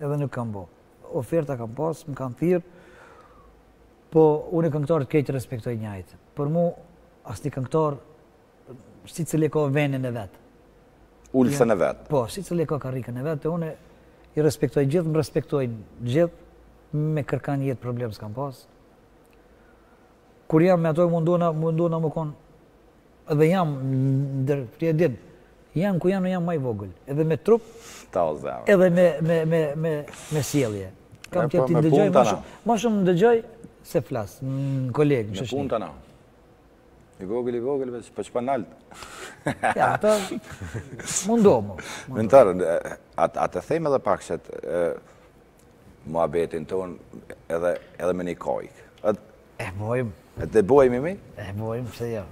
edhe nuk kam bo. Oferta kam pas, më kam thirë, po unë e këngëtarët kejtë respektoj njajtë. Për mu, asë një këngëtar, si cili ka venin e vetë. Ullësën e vetë. Po, si cili ka karikën e vetë, unë i respektoj gjithë, më respektojnë gjithë, me kërkan jetë problem s'kam pas. Kur jam me ato mundona më konë, edhe jam, jam ku jam maj vogël, edhe me trup, edhe me sjellje. Kam të ti ndëgjoj, ma shumë ndëgjoj se flasë, në kolegë, në shëshni. Me punë të na. I vogël, veç, për që pa naltë. Ja, ata mundohë. Mentar, a të thejmë edhe pak që muhabetin tonë edhe me një kojkë. E bojmë. E të bojmë imi? E bojmë, se ja.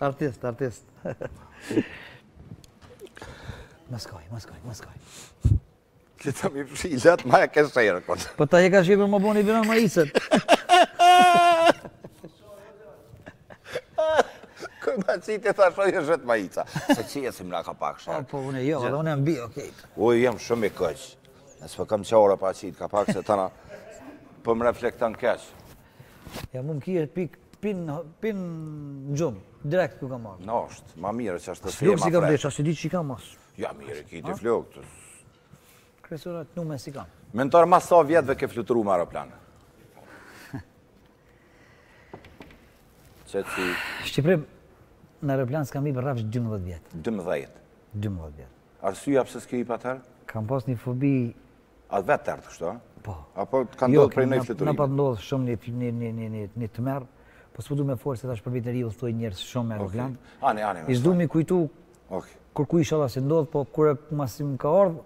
Artist. Maskoj. Këta mi fshilat, ma e keshërë, këtë. Po ta je ka shqipër më boni vina ma isët. Këj ma qitë e thashoj e zhët ma ica. Se qesim nga ka pak shakë. Po, unë jo, dhe unë e mbi, okej. Uj, jam shumë i këq. Nësë për kam qara pa qitë, ka pak se tëna për më reflektan keq. Ja, mu më kje pin gjumë, direkt ku ka marrë. Në është, ma mire që është të flokë si kam blesh, asë di që i kam mas. Ja, mire, ki të flokë. Kresurat, nume si kam. Mentar, ma sa vjetëve ke fluturu me aeroplanë? Qëtë si Shqipërim, në aeroplan s'kam i për rrafsh 12 vjetë. 12. 12 vjetë. Arsyeja pse s'ke hip atëherë? Kam pas një fobi, A vetë tërë kështu, a? po. Apo ka ndodhur prej një fluturimi? Na pa ndodhë shumë një të merë, po s'pu du me forë se tash për viteri u thuj njerës shumë me aeroplan. Ani. I s'du mi kujtu, Okej. kur ku isha se ndodhë, po kur e masim ka ardhë,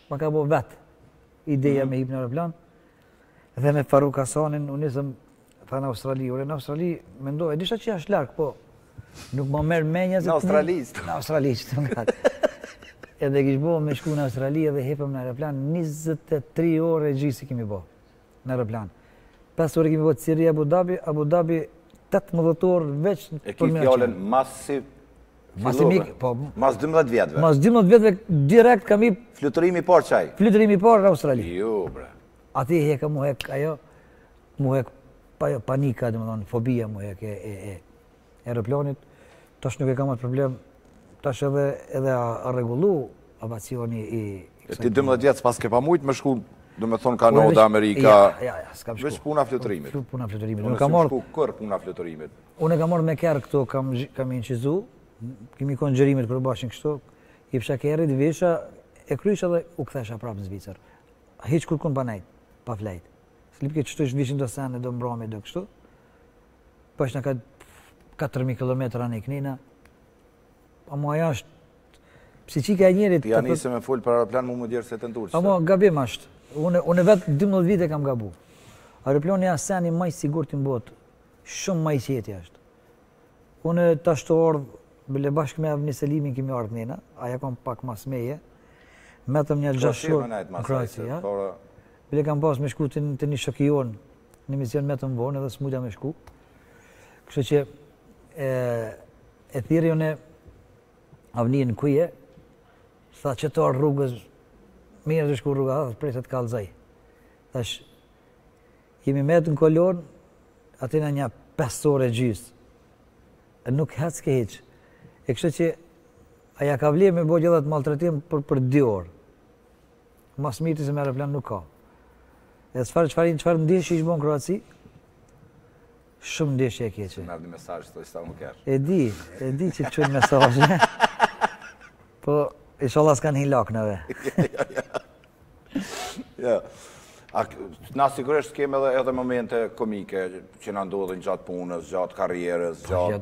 ma ka bo vetë ideja me hip në aeroplan. Dhe me Faruk Hasanin, unë nisëm tha në Australi. Ure në Australi, mendoj, e disha që jashtë larkë, po nuk më merë menja se... Në Australi, Në Australi, që të ngatë. Edhe kish bo me shku në Australi edhe hepëm në aeroplan, 23 orë e gjisi kemi bo në aeroplan. 5 orë kemi bo të Siri Abu Dhabi, 18 orë veç... E ki fjallën masi Masimik, po... Mas 12 vjetëve. Mas 12 vjetëve direkt kam i Fluturimi par qaj. flytërimi parë në Australi. Jo, bre. Ati heka mu hek ajo, mu hek panika, dhe më thonë, fobia mu hek e aeroplanit. Tash nuk e kam atë problem, tash edhe a regullu avacioni i... E ti 12 vjetë s'pas ke pa mujtë me shku, do me thonë Kanada, Amerika... Ja, s'kam shku. Veç puna fluturimit. Puna fluturimit. Unë s'm shku kër puna fluturimit. Unë e kam marrë me kërë këto, kam inqizu, kemi konë gjërimit kërë bashin kështu, i pësha kërrit, vesha, e krysha dhe u kthesha prapë në Zvicër. Hiq kur kun pa nejt, pa flejt. Slip ke qështu ishtë vishin do sene, do mbrami, do kështu. Po është në ka 4.000 km në i knina. A mu aja është, psiqika e njerit... Ti janë nisë me full për aeroplan mu më djerë se të ndurë. A mu gabim është. Unë vetë 12 vite kam gabu. Aeroplani aseni maj sigur të mbot. Shumë maj qeti është. Unë tash të ardhë, bile bashkë me Avni Selimin kemi ardhë nena, aja kom pak mas meje. Metëm një 6 shurë në Kroaci, ja. Bile kam pas me shku të një shokion, në mision metëm vonë edhe s'mujta me shku. Kështu që e thiri unë Avni në kuje, tha që të ardhë rrugës, mirë të shku rruga, dhe prej të të kalzaj. Thash, jemi metë në kolon, atina një 5 orë e gjysë. Nuk hec ke heq. E kështë që aja ka vlerë me bo gjithat maltretim për 2 orë. Mas mirë se me aeroplan nuk ka. E çfarë ndeshje ishë bo në Kroaci, shumë ndeshje e keqe. Në ardhë mesazh të ishta më kërë. E di që të qënë mesazhe. Po, inshallah s'kan hin laknëve. Ja. Na sigurisht kemi edhe momente komike që na ndodhin gjatë punës, gjatë karrierës,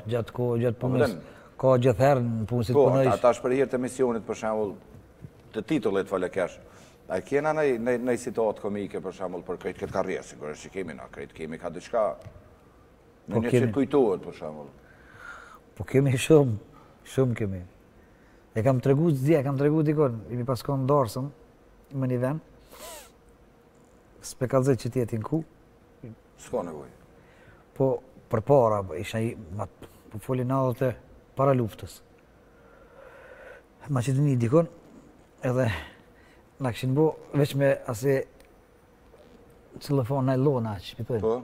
Gjatë punës, ka gjithherë në punë si të punësh. Po, ata shpërhir të misionit, për shembull, të titullit falekesh. A kena në situatë komike, për shembull, për këtë karrierë, sigurisht që kemi na, kemi ka diçka në një që kujtohet, për shembull. Po kemi shumë kemi. E kam tregu dikon, imi pas konë darsëm, më një vend, s'pe kalzej që tjetin ku. S'ka nevoj. Po, për para, isha po folin nadhët e para luftës. Maqedoni dikon, edhe na këshin bo, veç me ase telefon najlona që pëtojnë. Po?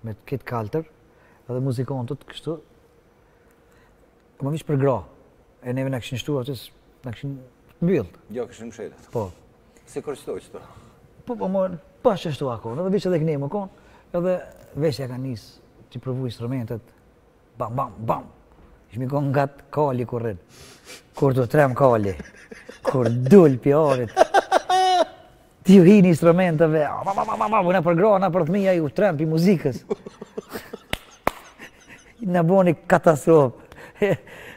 Me kitë kaltër, edhe muzikontët kështu. Më vishë për gra. E neve na këshin shtu atës, na këshin mbyllë. Jo, këshin mshelet. Po. Si kërstoj qëto? Po, pa që shtu akon, edhe vishë edhe këne më konë, edhe veshja ka njësë që provu instrumentet, bam, bam, bam. Ishmi konë nga të kali kur rrinë. Kur të trem kali, kur dull pjarit. Ti u hinë instrumenteve, na për gra, na për thmija ju trem pi muzikës. Na boni katastrofë.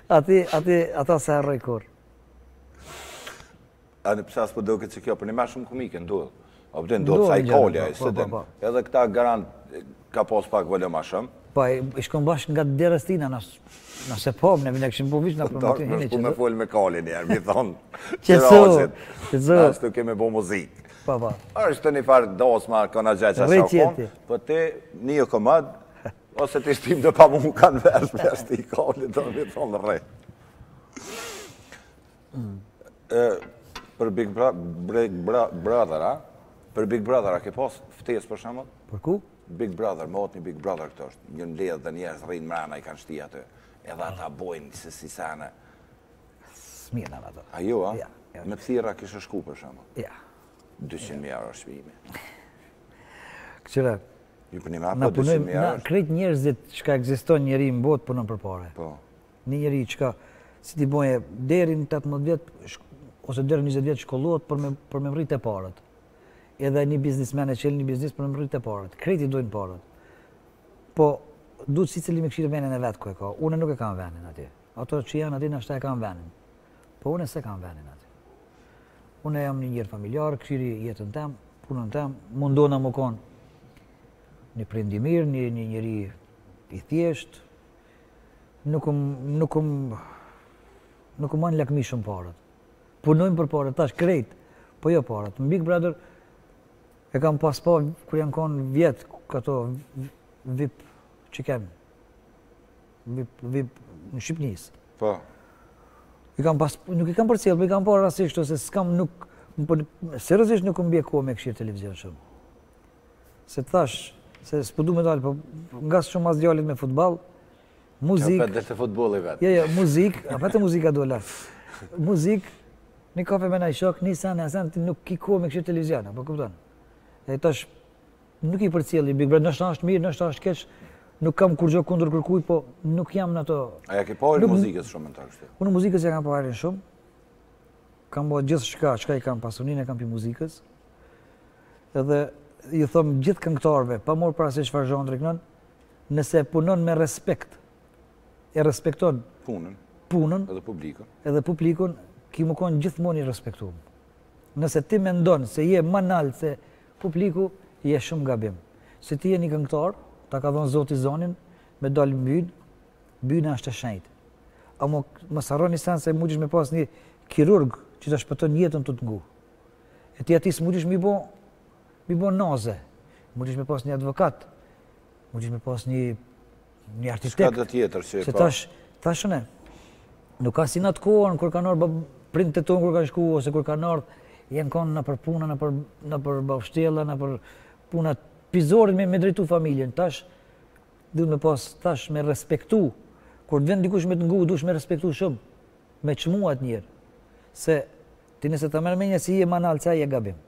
Ata se arroj kur. A në pësas për doke që kjo, për një ma shumë komike ndodhë. O pëtë ndodhë sa i kolja, edhe këta garant ka pos pak vëllë ma shumë. Po, i shkon bashkë nga derës tina, nëse po, ne këshim po vishë nga promotin hini që... Nështë me folë me kalli njerë, mi thonë, qëtësu. Nështë të kemi bo muzikë. Po. Është të një farë dosma, këna gjaqë që shakon, për te një komad, ose të ishtim dhe pa mu kanë vesh me ashtë i kalli, do mi thonë rre. Për Big Brother, a? Për Big Brother, a ke pas ftesë për shembull? Për ku? Big Brother, mot një Big Brother këto është. Një ledhë dhe njerës rrinë mrena i kanë shti atë. Edhe ata bojnë se si sene. Smirna me ato. A jo, a? Ja. Me thira kishë shku për shembull. Ja. 200.000 euro shpimi. Këqyre, Ju punimi apo Na 200 punojmë, mijë na është? krejt njerëzit që ekziston njeri në botë punon për pare. Po. Një njeri që si ti boje deri në 18 vjet ose deri në 20 vjet shkollohet për me rritë e parat. Edhe një biznismen e qel një biznis për me rritë e parat. Krejti dojnë parat. Po duhet sicili me këshirë venin e vet ku e ka. Unë nuk e kam venin aty. Ato që janë aty nashta e kam venin. Po unë se kam venin aty. Unë jam një njeri familjar, këshiri jetën tem, punën tem, mundona më konë një prind i mirë, një njeri i thjesht, nuk anë lakmi shumë parat. Punojmë për parat, tash krejt, po jo parat. Në Big Brother e kam pas pa kur janë konë vjetë këto VIP që kemë. VIP në Shqipnis. Po. Nuk i kam përcjell, po i kam parë rastisht, ose s'kam seriozisht nuk më bje kohë me këshirë televizion shumë. Se thash, se s'po du me dalë, po nga shumë as djallit me futbal, muzik... Qapet dhe të futboli vetë. Jo, muzik, vetë muzika do la. Muzik, një kafe me naj shok, një sen, ti nuk ki kohë me këshirë televizion, po kupton? E tash, nuk i përcjelli Big Brother, nështë është mirë, nështë është keq, nuk kam kur gjo kundër kërkuj, po nuk jam në ato... A ja ki pari muzikës shumë në të kështu? Unë muzikës ja kam parin shumë, kam bo gjithë shka i kam pasunin, e kam pi muzikës, edhe i thëmë gjithë këngëtarve, pa morë para se çfarë zhandri kënon, nëse punon me respekt, e respekton punën edhe publikun, ki më konë gjithmonë i respektuar. Nëse ti mendon se je më naltë se publiku, je shumë gabim. Se ti je një këngëtar, ta ka dhonë Zoti zonin, me dalë mbynë, byna është e shenjtë. A më sarron një sen se mujtish me pas një kirurg që të shpëton jetën të ngu. E ti ati s'mujtish mi bo naze, mujtish me pas një advokat, mujtish me pas një architekt. Shka dhe tjetër që e pa? Se tashëne, nuk ka si në të kohën, kur kanë ardhë prindët e tonë kur kanë shku, ose kur kanë ardhë, jenë konë në për puna, në për bavshtjella, në për puna pizorit me drejtu familjen. Tash, duhet me pas, tash me respektu. Kur të vend dikush me të ngu, dush me respektu shumë, me qmuat njerë. Se ti nëse të mërë menja si je manalë, ca je gabim.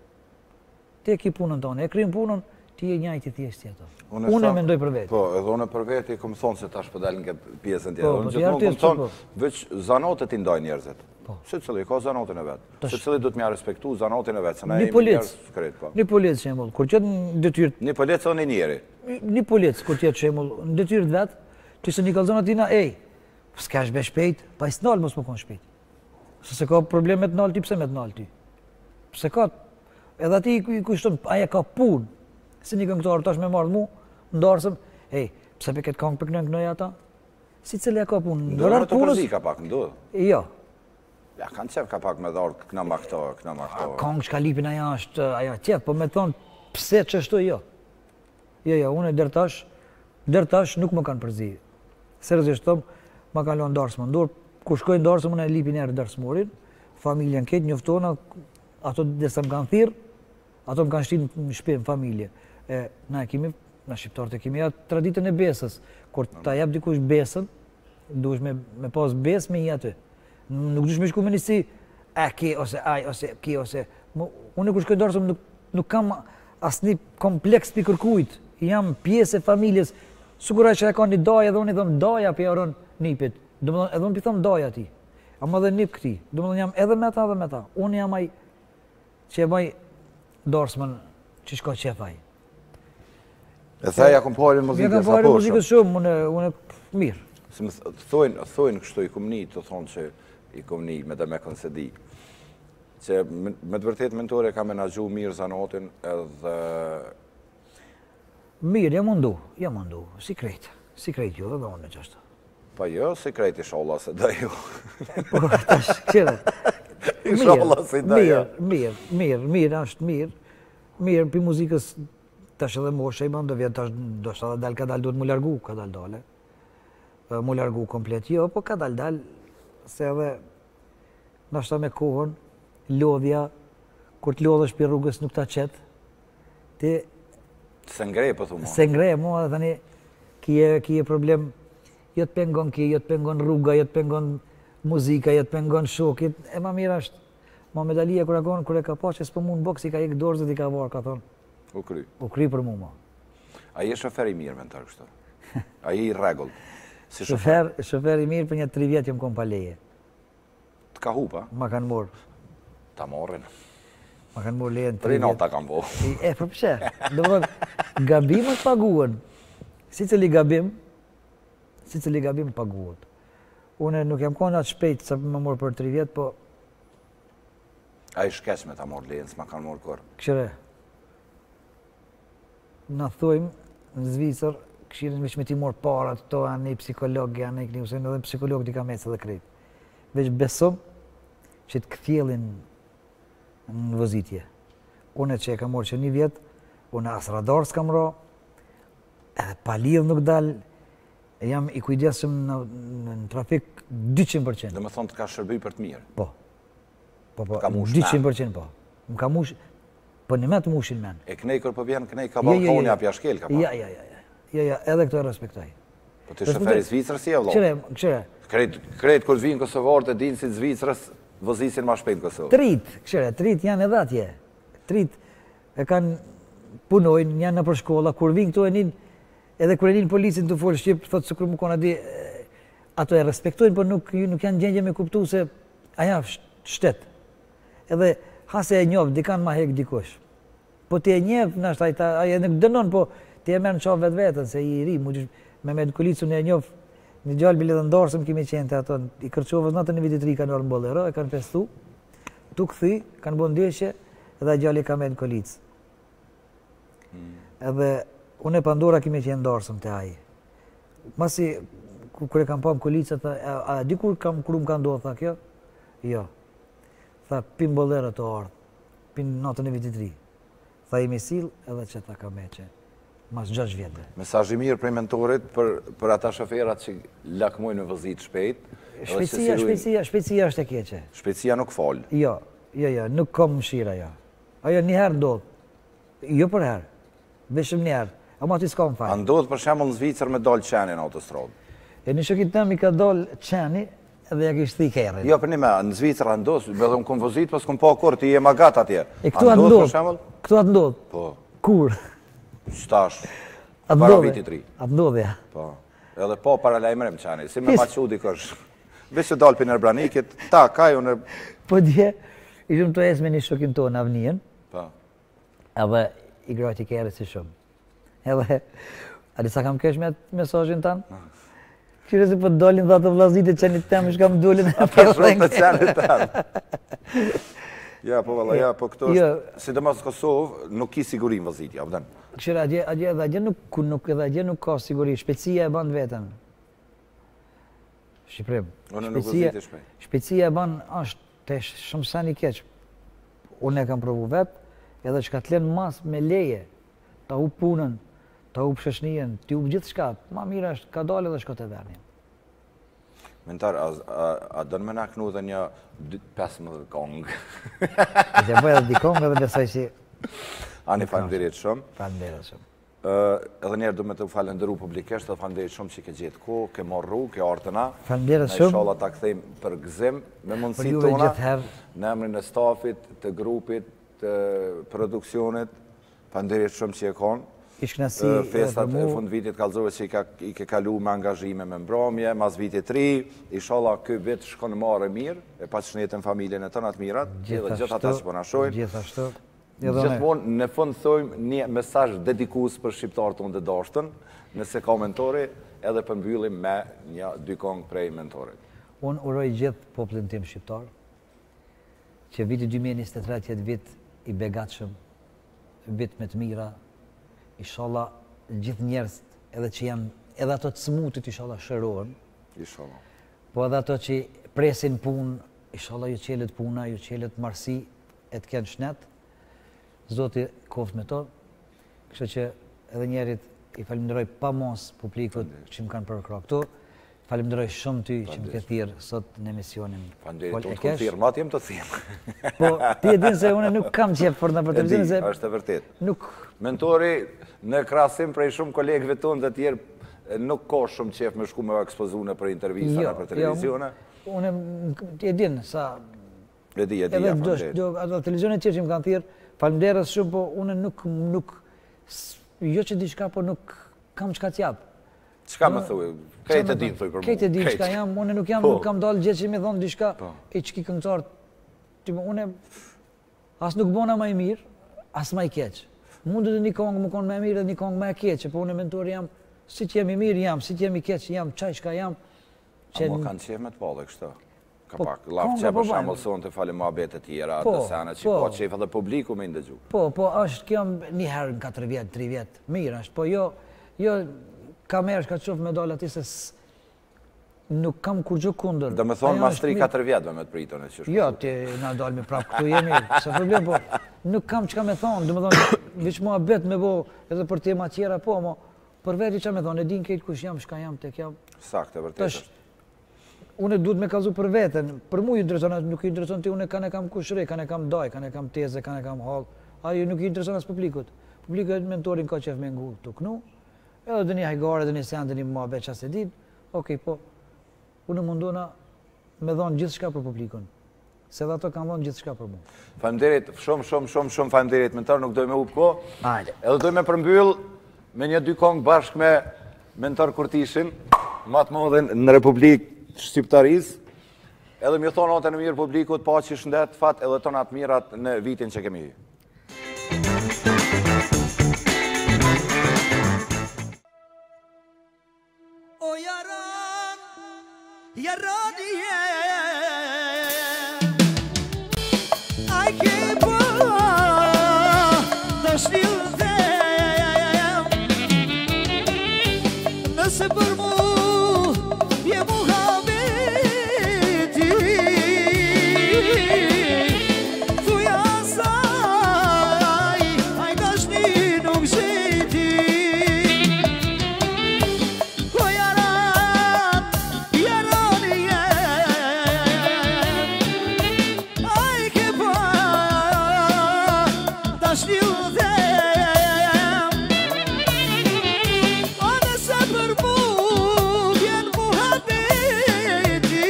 Ti e ki punën tonë, e krymë punën, ti je njajti thjesht tjeto. Unë e mendoj për vetë. Po, edhe unë për vetë i këmë thonë se tash për dalin këtë pjesën tjetë. Po, Unë gjithmonë këmë thonë, veç zanotët i ndaj njerëzit. Se cili, ka zanotën e vetë. Se cili du të mja respektu zanotën e vetë, se na e imi njerës kretë, po. Një polic shemull, kur qëtë në detyrët... Një polic o një njeri? Një polic, kur qëtë shemull, në detyrët vetë, që se një kalzona tina, s'ka shbe shpejt, pa i s'nalë mos më konë shpejt. Se ka problem me t'nalë ti, pse me t'nalë ti? Pse ka, edhe ati i kushton, aja ka punë. Si një këngëtarë tash me marrë mu, ndarësëm, pse pe këtë këngë për kënëja ata? Si cili ka punë? Ndërë me të përzi ka pak, ndodhë? Jo. Ja, kanë qef ka pak me dharë, këna ma këto. Këngë shka lipin aja është, aja qef, po me thonë, pse që shtu, jo. Jo, unë e dërtash nuk më kanë përzi. Seriozisht tëmë, ma kanë lonë darësmë ndorë, kur shkojnë darësmë, unë e lipin erë darësëmorin, familjen ketë, njoftona, ato desa më kanë thirë, ato më kanë shtinë në shpinë, familje. Na shqiptarët e kemi atë traditën e besës, kur ta jep dikush besën, duhesh me pas besë me i aty. Nuk duhesh me shku me njësi, ki, ose aj, ose ki, ose... Unë kur shkojnë darësëm, nuk kam asë një kompleks për kërkujt, jam pjesë e familjes, sukuraj që e ka një daja dhe unë i thëmë daja për jaron nipit, edhe unë për thëmë daja ti, ama dhe nip këti, dhe më jam edhe me ta, unë jam aj që e baj darësmën që shka qefaj. E thaj, ja kom pari muzikës, apo shumë? Ja kom pari muzikës shumë, unë mirë. Se më thojnë kështu i kom një, të thonë që i kom një, me dhe me konsedi, që me të vërtet mentore ka menagju mirë zanotin edhe... Mirë, jam mundu, si krejt ju, edhe unë e qashtu. Pa jo, si krejt i sholla se da ju. Po, tash, qire. I sholla se da ju. Mirë, është mirë, për muzikës, tash edhe moshe i bandë, vjetë tash, do shta dhe ka dalë, duhet mu largu, ka dalë dale. Mu largu komplet, jo, po ka dalë, se edhe, nashta me kohën, lodhja, kur të lodhësh për rrugës nuk ta qetë, ti... Se ngrej, po thumo. Se ngrej, mua dhe thani, kje problem, jo të pengon ki, jo të pengon rruga, jo të pengon muzika, jo të pengon shok, e ma mirë është, ma medalia kër e ka pa që s'po mund boks, i ka ikë dorëzët, i ka varë, ka thonë. U kry. U kry për mu, ma. A je shofer i mirë me në tërë kështu? A je i regull? Si shofer? Shofer i mirë për një 3 vjetë jëmë kom pa leje. Të ka hupa? Ma kanë morë. Ta morrin. Ma kanë morë leje në 3 Për i vjetë. nota kam bo. Për pëse? Do më gabimet paguën. Si cili gabim paguët. Une nuk jam konë atë shpejt sa më morë për 3 vjetë, po... A i shkeq me ta morë lejen, s'ma kanë morë kur. Këshire, në thujmë në Zvicër, këshirën veç me ti morë parat, to anë i psikolog, anë i këni, ose edhe psikolog t'i ka mesë edhe krejt. Veç besom që t'kthjellin në vëzitje. Une që e ka morë që 1 vjetë, une as radar s'kam ro, edhe palidh nuk dal, jam i kujdesshëm në trafik 200%. Dhe me thonë të ka shërby për të mirë. Po, ka mush 200% po. Më ka mush, po në me të mushin men. E kënej kër po vjen, kënej ka balkoni apja shkel ka pa. Ja, edhe këto e respektoj. Po të shoferi Zvicrës si e vlo? Këshire. Krejt kër vinë Kosovarët e dinë si Zvicrës, vëzisin ma shpejt në Kosovë. Trit janë edhe atje. Trit e kanë punojnë, janë në për shkolla, kur vinë këto e nin, edhe kur e nin policin të folë Shqip, thotë se kur më kona di, ato e respektojnë, por nuk janë gjendje me kuptu se aja shtetë. Edhe hase e njovë, di kanë ma hek dikush. Po ti e njevë, nështë aja nuk dënon, po ti e merë në qovë vetë vetën, se i ri, me me në kulicun e njovë, një gjallë bile dhe ndarësëm kemi qenë të ato, i kërqovës natën në vitit 3 kanë orë në bolero, e kanë festu, tu këthy, kanë bo ndeshje, edhe gjallë i ka me në kulicë. Edhe, unë e Pandora kemi qenë ndarësëm të aji. Masi, kër e kam pa në kulicë, a di kur më ka ndodhë, tha kjo? Jo. Tha, pim bolero të ardhë, pim natën e vitit 3. Tha, i misil, edhe që ta ka me që. Mas 6 vjetë. Mesazh i mirë prej mentorit për ata shoferat që lakmojnë në vëzit shpejt. Shpejtësia është e keqe. Shpejtësia nuk falë. Jo, nuk kom mëshira, jo. Ajo njëherë ndodhë. Jo për herë. Veshëm njëherë. Ama ti s'kom fajnë. A ndodhë për shemull në Zvicër me dalë qeni në autostradë? E një shokit tëmi ka dalë qeni edhe ja kishtë thi kerën. Jo, për një me, në Zvicër a ndodhë, me dhe më kom vëzit, pas kom pa kur, ti je ma gatë atje. E këtu atë ndodhë. Këtu atë ndodhë. Po. Kur? Shtash. Para viti 3. Atë ndodhë, ja. Po. Edhe po para lajmërim qani, si me maqu dikosh. Vishë dalë për Nerbranikit, ta, kaju në... Po dje, ishëm të esme një shokin tonë avnijën. Po. Edhe i grajti kere si shumë. Edhe, a disa kam kesh me mesajin tanë? Qire se po dolin dhe atë vlazit e qenit temë, shkam dolin e për shumë të qenit temë. Ja, po valla, ja, po këto është, sidomos në Kosovë, nuk ki sigurim vëzitja, vëdën. Këshire, adje nuk ka siguri, shpejtësia e banë vetën. Shqiprim. Unë nuk vëzit e shpejt. Shpejtësia e banë është të shumë sani keqë. Unë e kam provu vetë, edhe që ka të lenë mas me leje, ta hu punën, ta hu pëshëshnijën, ti hu gjithë shka, ma mira është ka dalë edhe shko të vernin. Mentar, a dënë me naknu dhe një 15 kongë? Që bëjë edhe di kongë edhe besoj që... Ani falenderit shumë. Falenderit shumë. Edhe njerë du me të falenderu publikisht, dhe falenderit shumë që ke gjithë ku, ke morru, ke artëna. Falenderit shumë. Në ishala ta këthejmë për gëzim me mundësi tona, në emrin e stafit, të grupit, të produksionit. Falenderit shumë që e konë. Festat e fund vitit kalzove që i ke kalu me angazhime me mbromje, mas vitit 3, ishala këj vit shkonë marë e mirë, e pa që njëtën familjen e tënat mirat, dhe gjithë ata që po nashojnë. Gjithashtu. Gjithmonë, në fund thojmë një mesazh dedikus për shqiptarët tonë dhe dashtën, nëse ka mentori, edhe përmbyllim me një 2 kongë prej mentorit. Unë uroj gjithë poplin tim shqiptar, që viti 2023 jetë vit i begatshëm, vit me të mira, inshallah gjithë njerëz edhe që janë, edhe ato të smutit inshallah shërohen. Inshallah. Po edhe ato që presin punë, inshallah ju qelet puna, ju qelet marsi, e të kenë shnet. Zoti koft me to. Kështu që edhe njerit i falenderoj pa mos publikut që më kanë përkra këtu. Falenderoj shumë ty që më ke thirrë sot në emisionin. Falenderit, unë të thirrë, ma t'jem të thirrë. Po, ti e din se unë nuk kam qef për në për televizion se... është e vërtet. Nuk... Mentori, në krasim prej shumë kolegëve tonë dhe tjerë, nuk ka shumë qef me shku me ekspozu në për intervjisa në për televizione. Unë ti e din sa... E di, falenderit. Edhe televizionet tjerë që më kanë thirrë, falenderës shumë, po unë nuk jo që diçka, por nuk kam çka t'jap. Çka më thuj? Këtë e din thuj për mua. Këtë e di çka jam, unë nuk kam dalë gjë që më thon diçka e çki këngëtar. Unë as nuk bona më i mirë, as më i keq. Mundet një këngë më konë më e mirë dhe një këngë më e keqe, po unë mentor jam, si që jam i mirë jam, si që jam i keq jam, qaj shka jam. A mo kanë qef me të pale kështu? Ka pak, lafë që për shamëll sonë të falim abet e tjera, të sene që ka qef edhe publiku me ndëgju. Po, është kjo një herë në 4 vjetë, 3 vjetë, mirë është, po jo ka merë shka qofë me dalë ati se nuk kam kur gjë kundër. Dhe me thonë mas 3-4 vjetëve me të pritën e që shkë. Jo, ti nga dalë me prapë këtu jemi, se problem, po nuk kam qka me thonë, dhe me thonë, viç mua bet me bo edhe për tema tjera, po, mo, për veri që me thonë, e din këtë kush jam, shka jam, tek jam. Sakte, vërtet është. Unë duhet me kalzu për veten, për mu i intereson, nuk i intereson ti, unë kanë e kam kushre, kanë e kam daj, kanë e kam teze, kanë e kam hall, ajo nuk i intereson as publikut. Publiku e mentorin ka qef me ngu të knu, edhe dhe një hajgare, dhe një sen, dhe një muhabet që as e din, okej, po, unë mundona me dhonë gjithë shka për publikun, se dhe ato kanë dhonë gjithë shka për mu. Faleminderit, shumë faleminderit, mentor, nuk doj me up ko, Hajde. edhe doj me përmbyll me një dy kongë bashkë me mentor Kurtishin, matë modhen në Republikë Shqiptaris, edhe mi thonë ote në mirë publikut, pa që shëndet, fat edhe tonat mirat në vitin që kemi. O yaran, yaran ai ke pa dashnin them, nëse për mu je muhabeti, thuj asaj, ai dashni nuk zheti. O yaran, yaran ai ke pa dashni them, o nëse për mu vjen muhabeti,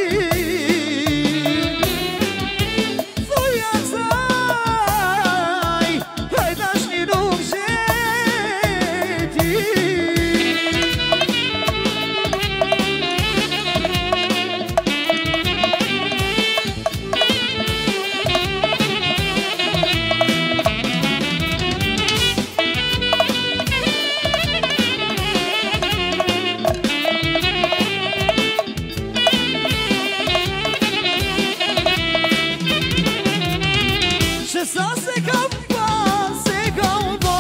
thuj asaj, ai dashni nuk zheti. Se sa se kam pa, se kam pa,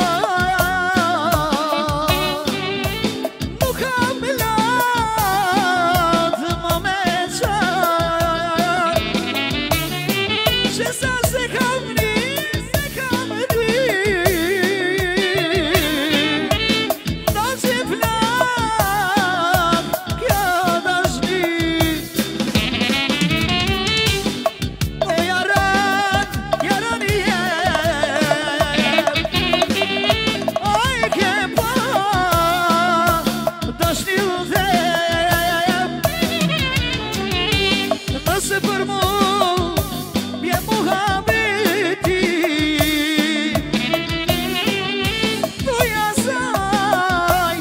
nuk kam latë më me qanë. Se sa se kam një, se kam dy, në që plan kjo dashni. O yaran, yaran ai ke pa dashni them, nëse për mu vjen muhabeti, thuj asaj,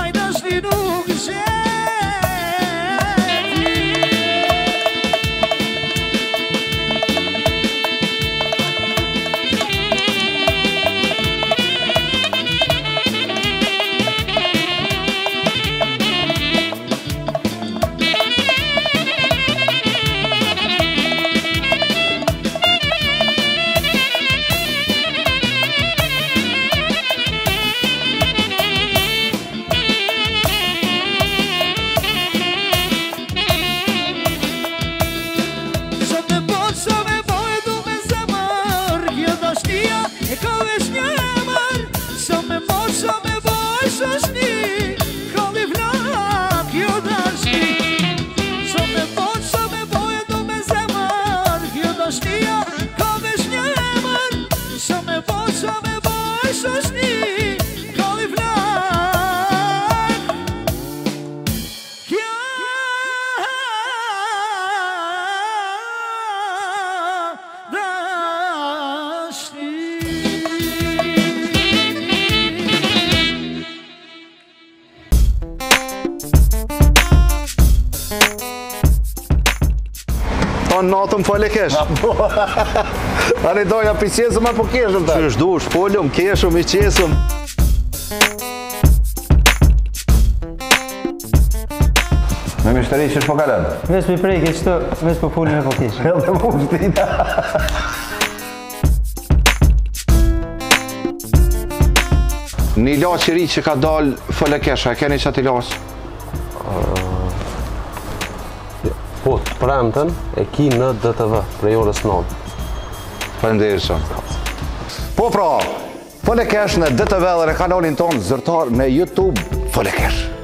ai dashni nuk zheti. në natëm fale kesh. Ani doja pisjesëm apo keshëm ta? Qysh dush, folëm, keshëm, i qesëm. Me mishteri që shpo kalem? Ves për prej, ke qëto, ves për folin e po keshëm. Edhe mu shtrita. Një laqë i ri që ka dalë fale kesha, e keni që ati laqë? Po, të premten e ki në DTV, prej orës 9. Faleminderit shumë. Po pra, fale kesh në DTV dhe në kanalin tonë zërtar në YouTube, fale kesh.